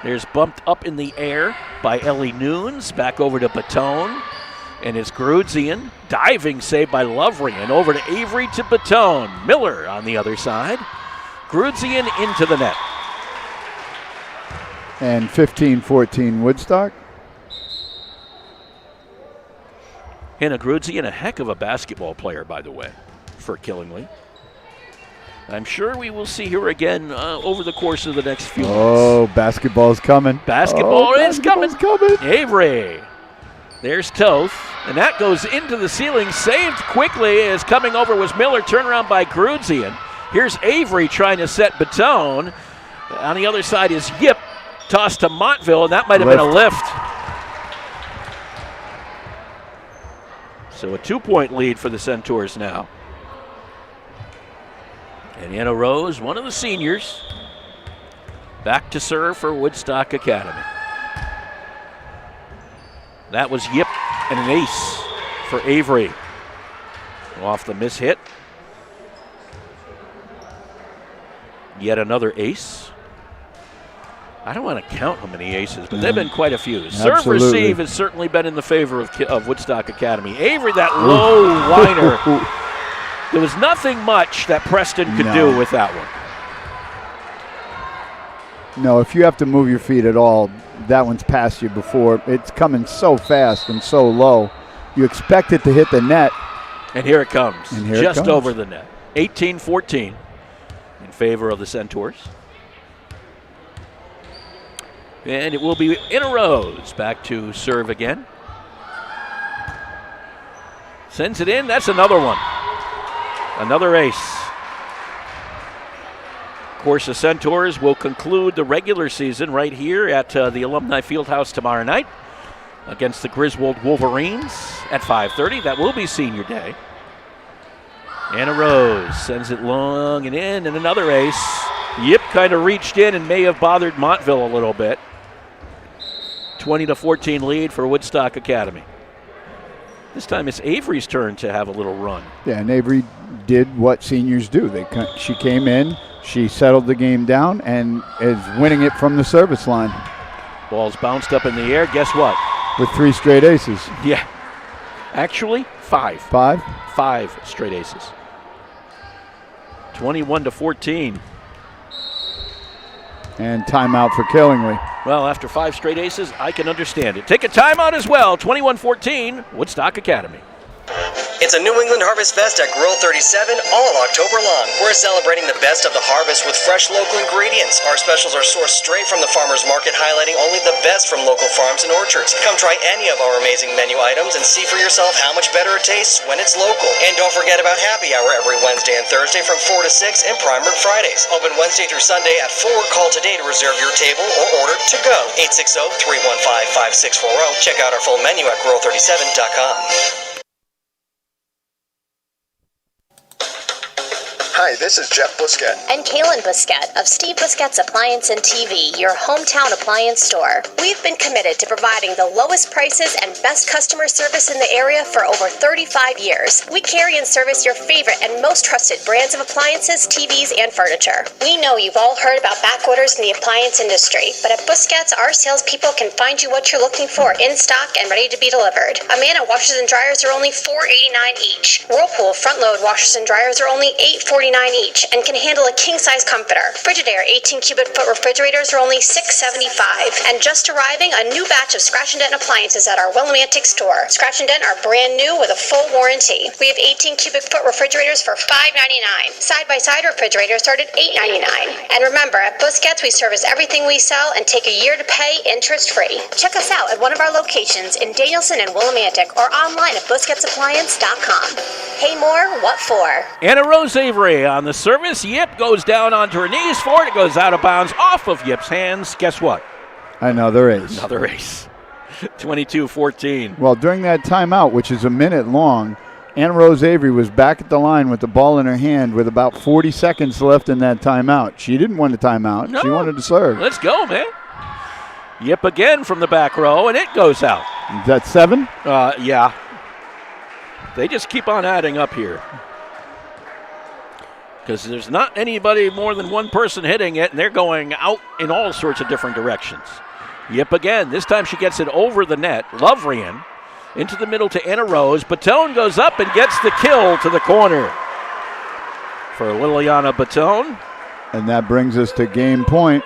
A: There's bumped up in the air by Ellie Nunes. Back over to Batone. And it's Grudzian. Diving save by Lovery. And over to Avery to Batone. Miller on the other side. Grudzian into the net.
B: And 15-14 Woodstock.
A: Hannah Grudzian, a heck of a basketball player, by the way, for Killingly. I'm sure we will see her again over the course of the next few months.
B: Oh, basketball's coming.
A: Basketball is coming.
B: coming.
A: Avery. There's Toth. And that goes into the ceiling. Saved quickly as coming over was Miller. Turnaround by Grudzian. Here's Avery trying to set Batone. On the other side is Yip. Tossed to Montville, and that might have been a lift. So a 2-point lead for the Centaurs now. And Anna Rose, one of the seniors, back to serve for Woodstock Academy. That was Yip and an ace for Avery. Off the miss hit. Yet another ace. I don't want to count how many aces, but they've been quite a few.
B: Absolutely.
A: Serve receive has certainly been in the favor of Woodstock Academy. Avery, that low liner. There was nothing much that Preston could do with that one.
B: No, if you have to move your feet at all, that one's passed you before. It's coming so fast and so low. You expect it to hit the net.
A: And here it comes.
B: And here
A: just
B: it comes.
A: over the net. 18-14 in favor of the Centaurs. And it will be Anna Rose back to serve again. Sends it in. That's another one. Another ace. Of course, the Centaurs will conclude the regular season right here at the Alumni Fieldhouse tomorrow night against the Griswold Wolverines at 5:30. That will be senior day. Anna Rose sends it long and in, and another ace. Yip kind of reached in and may have bothered Montville a little bit. 20-14 lead for Woodstock Academy. This time it's Avery's turn to have a little run.
B: Yeah, and Avery did what seniors do. She came in, she settled the game down, and is winning it from the service line.
A: Ball's bounced up in the air. Guess what?
B: With 3 straight aces.
A: Yeah. Actually, 5.
B: 5?
A: 5 straight aces. 21-14.
B: And timeout for Killingly.
A: Well, after 5 straight aces, I can understand it. Take a timeout as well. 21-14, Woodstock Academy.
F: It's a New England Harvest Fest at Grill 37 all October long. We're celebrating the best of the harvest with fresh local ingredients. Our specials are sourced straight from the farmer's market, highlighting only the best from local farms and orchards. Come try any of our amazing menu items and see for yourself how much better it tastes when it's local. And don't forget about happy hour every Wednesday and Thursday from 4 to 6 and Prime Rib Fridays. Open Wednesday through Sunday at 4. Call today to reserve your table or order to go. 860-315-5640. Check out our full menu at grill37.com.
I: Hi, this is Jeff Busquet.
G: And Kaylin Busquet of Steve Busquet's Appliance and TV, your hometown appliance store. We've been committed to providing the lowest prices and best customer service in the area for over 35 years. We carry and service your favorite and most trusted brands of appliances, TVs, and furniture. We know you've all heard about back orders in the appliance industry, but at Busquet's, our salespeople can find you what you're looking for in stock and ready to be delivered. Amana washers and dryers are only $4.89 each. Whirlpool front-load washers and dryers are only $8.49 each and can handle a king-size comforter. Frigidaire 18 cubic foot refrigerators are only $6.75. And just arriving, a new batch of Scratch and Dent appliances at our Willimantic store. Scratch and Dent are brand new with a full warranty. We have 18 cubic foot refrigerators for $5.99. Side-by-side refrigerators start at $8.99. And remember, at Busquets, we service everything we sell and take a year to pay interest-free. Check us out at one of our locations in Danielson and Willimantic or online at busquetsappliance.com. Hey, more, what for?
A: Anna Rose Avery on the service. Yip goes down onto her knees for it. It goes out of bounds off of Yip's hands. Guess what?
B: Another ace.
A: Another ace. 22-14.
B: Well, during that timeout, which is a minute long, Anna Rose Avery was back at the line with the ball in her hand with about 40 seconds left in that timeout. She didn't want a timeout.
A: No.
B: She wanted to serve.
A: Let's go, man. Yip again from the back row, and it goes out.
B: Is that 7?
A: Yeah. They just keep on adding up here. Because there's not anybody more than one person hitting it, and they're going out in all sorts of different directions. Yip again. This time she gets it over the net. Lovrian into the middle to Anna Rose. Batone goes up and gets the kill to the corner for Liliana Batone.
B: And that brings us to game point.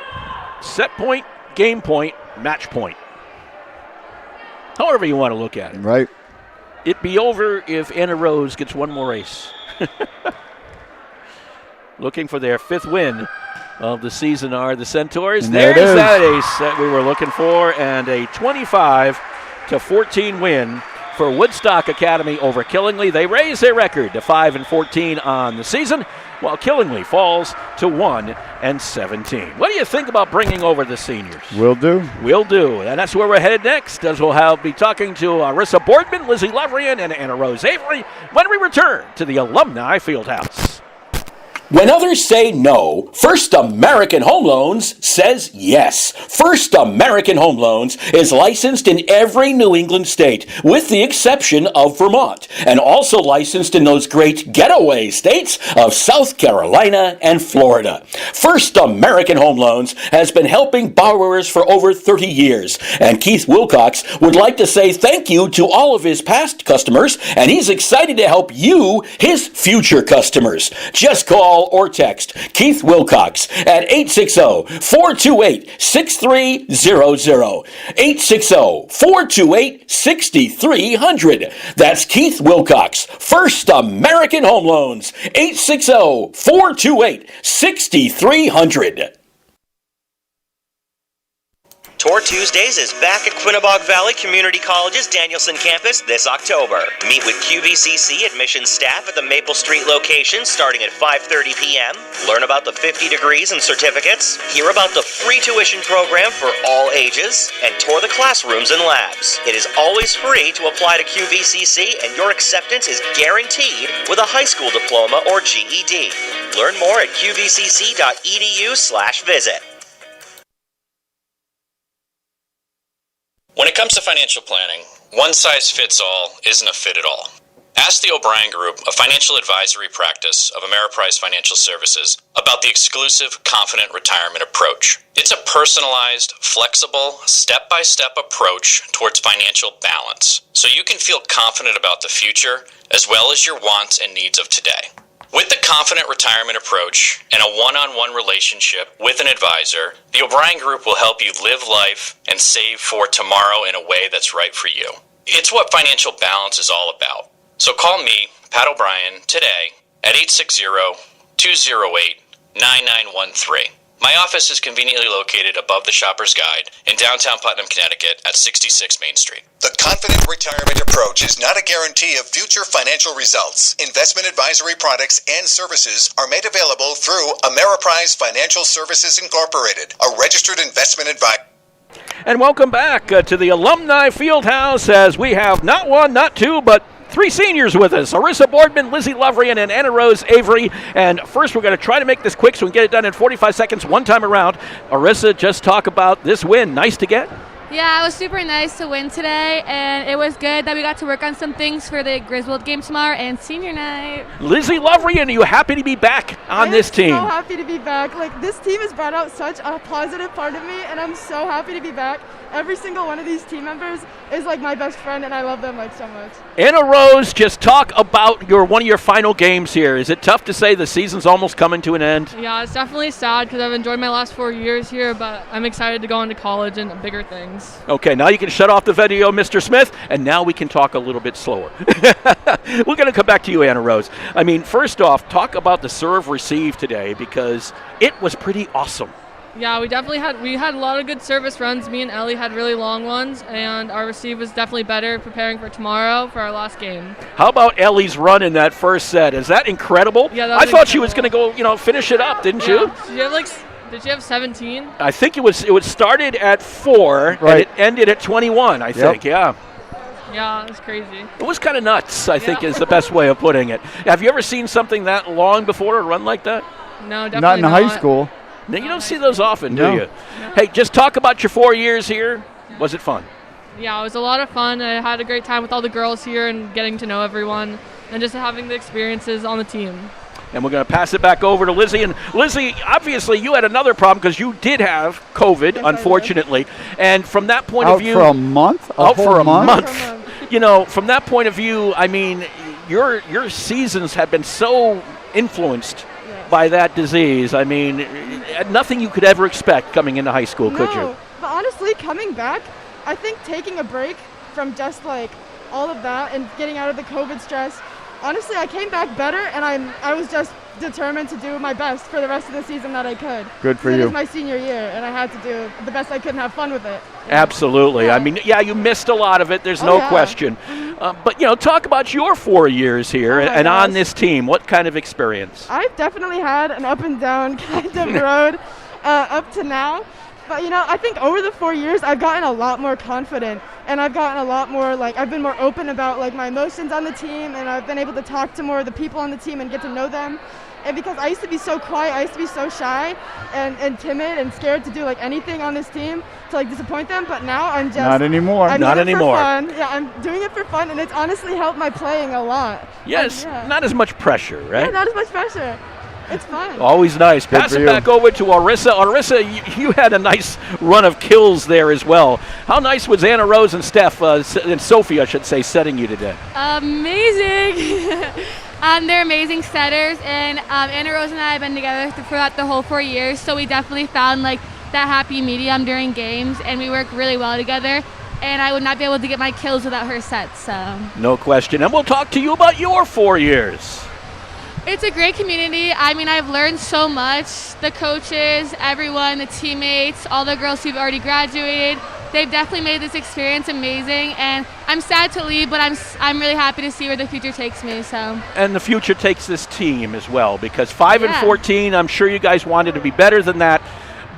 A: Set point, game point, match point. However you want to look at it.
B: Right.
A: It'd be over if Anna Rose gets one more ace. Looking for their 5th win of the season are the Centaurs.
B: And
A: There's that ace that we were looking for, and a 25-14 win for Woodstock Academy over Killingly. They raise their record to 5-14 on the season, while Killingly falls to 1-17. What do you think about bringing over the seniors?
B: Will do.
A: Will do. And that's where we're headed next, as we'll be talking to Arissa Boardman, Lizzie Lovrian, and Anna Rose Avery when we return to the Alumni Fieldhouse.
J: When others say no, First American Home Loans says yes. First American Home Loans is licensed in every New England state, with the exception of Vermont, and also licensed in those great getaway states of South Carolina and Florida. First American Home Loans has been helping borrowers for over 30 years, and Keith Wilcox would like to say thank you to all of his past customers, and he's excited to help you, his future customers. Just call or text Keith Wilcox at 860-428-6300. 860-428-6300. That's Keith Wilcox, First American Home Loans. 860-428-6300.
F: Tour Tuesdays is back at Quinnebog Valley Community College's Danielson campus this October. Meet with QVCC admissions staff at the Maple Street location starting at 5:30 p.m. Learn about the 50 degrees and certificates, hear about the free tuition program for all ages, and tour the classrooms and labs. It is always free to apply to QVCC, and your acceptance is guaranteed with a high school diploma or GED. Learn more at qvcc.edu/visit.
H: When it comes to financial planning, one size fits all isn't a fit at all. Ask the O'Brien Group, a financial advisory practice of Ameriprise Financial Services, about the exclusive Confident Retirement approach. It's a personalized, flexible, step-by-step approach towards financial balance, so you can feel confident about the future as well as your wants and needs of today. With the Confident Retirement approach and a one-on-one relationship with an advisor, the O'Brien Group will help you live life and save for tomorrow in a way that's right for you. It's what financial balance is all about. So call me, Pat O'Brien, today at 860-208-9913. My office is conveniently located above the Shopper's Guide in downtown Putnam, Connecticut at 66 Main Street.
I: The Confident Retirement approach is not a guarantee of future financial results. Investment advisory products and services are made available through Ameriprise Financial Services Incorporated, a registered investment advisor.
A: And welcome back to the Alumni Fieldhouse, as we have not one, not two, but 3 seniors with us: Arissa Boardman, Lizzie Lovrian, and Anna Rose Avery. And first, we're going to try to make this quick so we can get it done in 45 seconds one time around. Arissa, just talk about this win. Nice to get.
K: Yeah, it was super nice to win today, and it was good that we got to work on some things for the Griswold game tomorrow and senior night.
A: Lizzie Lovrian, are you happy to be back on this team?
L: I'm so happy to be back. Like, this team has brought out such a positive part of me, and I'm so happy to be back. Every single one of these team members is like my best friend, and I love them like so much.
A: Anna Rose, just talk about one of your final games here. Is it tough to say the season's almost coming to an end?
K: Yeah, it's definitely sad because I've enjoyed my last 4 years here, but I'm excited to go into college and bigger things.
A: Okay, now you can shut off the video, Mr. Smith, and now we can talk a little bit slower. We're going to come back to you, Anna Rose. I mean, first off, talk about the serve receive today, because it was pretty awesome.
K: Yeah, we had a lot of good service runs. Me and Ellie had really long ones, and our receive was definitely better preparing for tomorrow for our last game.
A: How about Ellie's run in that first set? Is that incredible?
K: Yeah,
A: I thought she was going to go, finish it up, didn't you?
K: She had Did you have 17?
A: I think it was started at 4 and it ended at 21, I think. Yeah.
K: Yeah, it was crazy.
A: It was kind of nuts, I think is the best way of putting it. Have you ever seen something that long before, a run like that?
K: No, definitely
B: not in high school.
A: No, you don't see those often, do
B: No.
A: you? No. Hey, just talk about your 4 years here. Was it fun?
K: Yeah, it was a lot of fun. I had a great time with all the girls here and getting to know everyone and just having the experiences on the team.
A: And we're going to pass it back over to Lizzie. And Lizzie, obviously you had another problem because you did have COVID, unfortunately. And from that point of view...
B: Out for a month?
A: Out for a month. You know, from that point of view, I mean, your seasons have been so influenced by that disease. I mean, nothing you could ever expect coming into high school, could you?
L: But honestly, coming back, I think taking a break from just like all of that and getting out of the COVID stress, honestly, I came back better, and I was just determined to do my best for the rest of the season that I could.
B: Good for
L: you. It
B: you.
L: was my senior year, and I had to do the best I could and have fun with it.
A: Absolutely. I mean, you missed a lot of it. There's no question. But, talk about your 4 years here and on this team. What kind of experience?
L: I've definitely had an up and down kind of road up to now. But, I think over the 4 years, I've gotten a lot more confident, and I've gotten a lot more, I've been more open about, my emotions on the team, and I've been able to talk to more of the people on the team and get to know them. And because I used to be so quiet, I used to be so shy and timid and scared to do, anything on this team to, disappoint them, but now I'm just...
B: Not anymore.
L: I'm
A: Not
L: doing it
A: anymore.
L: For fun. Yeah, I'm doing it for fun, and it's honestly helped my playing a lot.
A: Yes, not as much pressure, right?
L: Yeah, not as much pressure. It's fun.
A: Always nice. Pass it back over to Arissa. Arissa, you had a nice run of kills there as well. How nice was Anna Rose and Steph, and Sophie, I should say, setting you today?
M: Amazing. They're amazing setters, and Anna Rose and I have been together throughout the whole 4 years, so we definitely found that happy medium during games, and we work really well together. And I would not be able to get my kills without her sets. So.
A: No question. And we'll talk to you about your 4 years.
M: It's a great community. I mean, I've learned so much. The coaches, everyone, the teammates, all the girls who've already graduated, they've definitely made this experience amazing. And I'm sad to leave, but I'm really happy to see where the future takes me. So.
A: And the future takes this team as well, because 5-14, I'm sure you guys wanted to be better than that.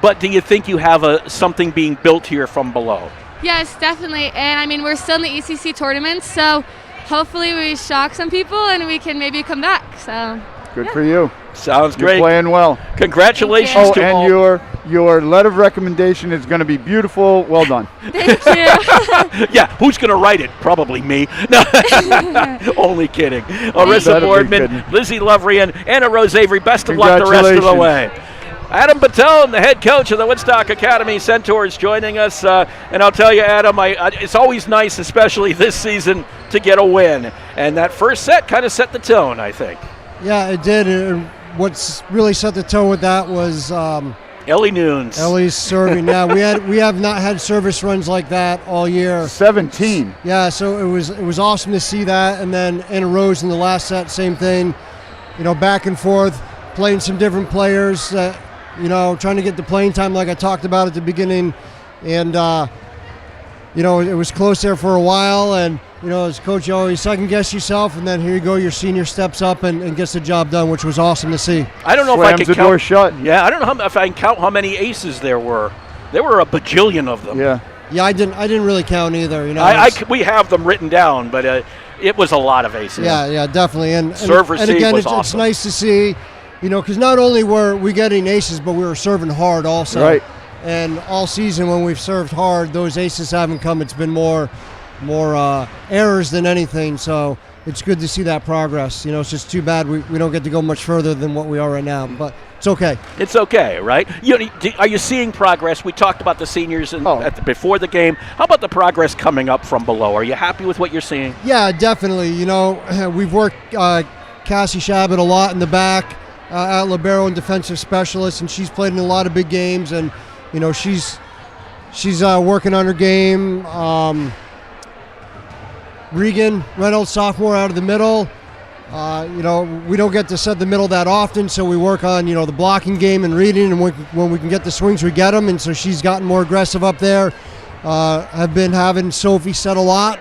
A: But do you think you have something being built here from below?
M: Yes, definitely. And I mean, we're still in the ECC tournament, so hopefully we shock some people and we can maybe come back. So
B: good for you.
A: Sounds great.
B: You're playing well.
A: Congratulations to all.
B: And your letter of recommendation is going to be beautiful. Well done.
M: Thank you.
A: Yeah, who's going to write it? Probably me. No. Only kidding. Arissa Boardman, Lizzie Lovry, and Anna Rose Avery. Best of luck the rest of the way. Adam Patel, the head coach of the Woodstock Academy Centaurs, joining us. And I'll tell you, Adam, it's always nice, especially this season, to get a win. And that first set kind of set the tone, I think.
N: Yeah, it did. What's really set the tone with that was
A: Ellie Nunes.
N: Ellie's serving. Yeah, we have not had service runs like that all year.
B: 17.
N: Yeah, so it was awesome to see that. And then Anna Rose in the last set, same thing. Back and forth, playing some different players. Trying to get the playing time like I talked about at the beginning. And, it was close there for a while. And, as coach, you always second-guess yourself. And then here you go, your senior steps up and gets the job done, which was awesome to see.
A: I don't know
B: Slams
A: if I can
B: the
A: count.
B: Door shut.
A: Yeah, I don't know if I can count how many aces there were. There were a bajillion of them.
B: Yeah.
N: Yeah, I didn't really count either.
A: We have them written down, but it was a lot of aces.
N: Yeah, definitely. And
A: again,
N: it's
A: awesome.
N: nice to see. Because not only were we getting aces, but we were serving hard also.
B: Right.
N: And all season when we've served hard, those aces haven't come. It's been more errors than anything. So it's good to see that progress. It's just too bad we don't get to go much further than what we are right now. But it's okay.
A: It's okay, right? Are you seeing progress? We talked about the seniors before the game. How about the progress coming up from below? Are you happy with what you're seeing?
N: Yeah, definitely. We've worked Cassie Shabbat a lot in the back. At libero and defensive specialist, and she's played in a lot of big games, and she's working on her game. Regan Reynolds, sophomore, out of the middle. We don't get to set the middle that often, so we work on the blocking game and reading, and when we can get the swings, we get them, and so she's gotten more aggressive up there. I've been having Sophie set a lot,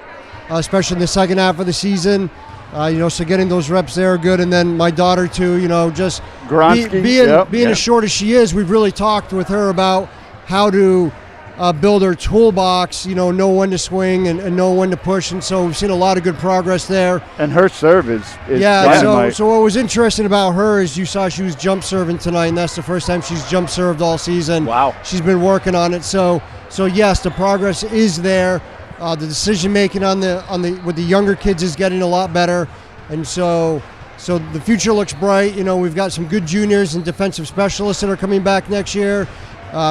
N: especially in the second half of the season. So getting those reps there are good. And then my daughter too, just being as short as she is, we've really talked with her about how to build her toolbox, know when to swing and know when to push. And so we've seen a lot of good progress there.
B: And her serve is
N: so what was interesting about her is you saw she was jump serving tonight, and that's the first time she's jump served all season.
A: Wow.
N: She's been working on it. So yes, the progress is there. The decision making with the younger kids is getting a lot better, and so the future looks bright. We've got some good juniors and defensive specialists that are coming back next year.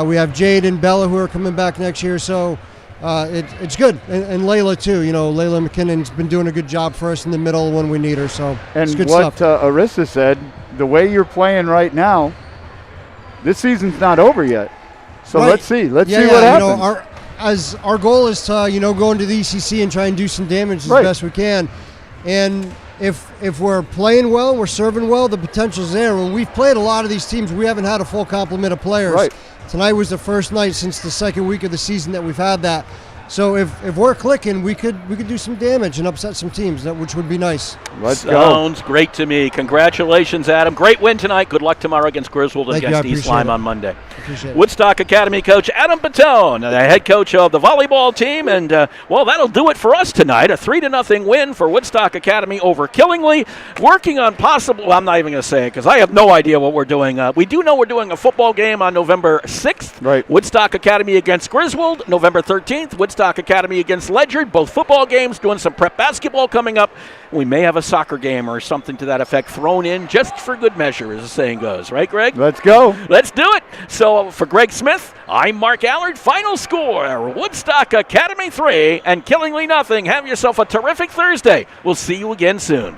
N: We have Jade and Bella who are coming back next year, so it's good. And Layla too. Layla McKinnon's been doing a good job for us in the middle when we need her. So it's good stuff.
B: And what Arissa said, the way you're playing right now, this season's not over yet. So let's see. Let's see what happens. Our goal is to go into the ECC and try and do some damage as best we can, and if we're playing well, we're serving well, the potential's there. When we've played a lot of these teams, we haven't had a full complement of players. Right.
N: Tonight was the first night since the second week of the season that we've had that. So if we're clicking, we could do some damage and upset some teams, which would be nice.
B: Let's go.
A: Sounds great to me. Congratulations, Adam. Great win tonight. Good luck tomorrow against Griswold and against East Lyme on Monday. Woodstock Academy coach Adam Patone, the head coach of the volleyball team. And, that'll do it for us tonight. A 3-0 win for Woodstock Academy over Killingly. Working on I'm not even going to say it because I have no idea what we're doing. We do know we're doing a football game on November 6th.
B: Right.
A: Woodstock Academy against Griswold, November 13th. Woodstock Academy against Ledyard, both football games, doing some prep basketball coming up. We may have a soccer game or something to that effect thrown in just for good measure, as the saying goes. Right, Greg?
B: Let's go.
A: Let's do it. So for Greg Smith, I'm Mark Allard. Final score, Woodstock Academy 3 and Killingly 0. Have yourself a terrific Thursday. We'll see you again soon.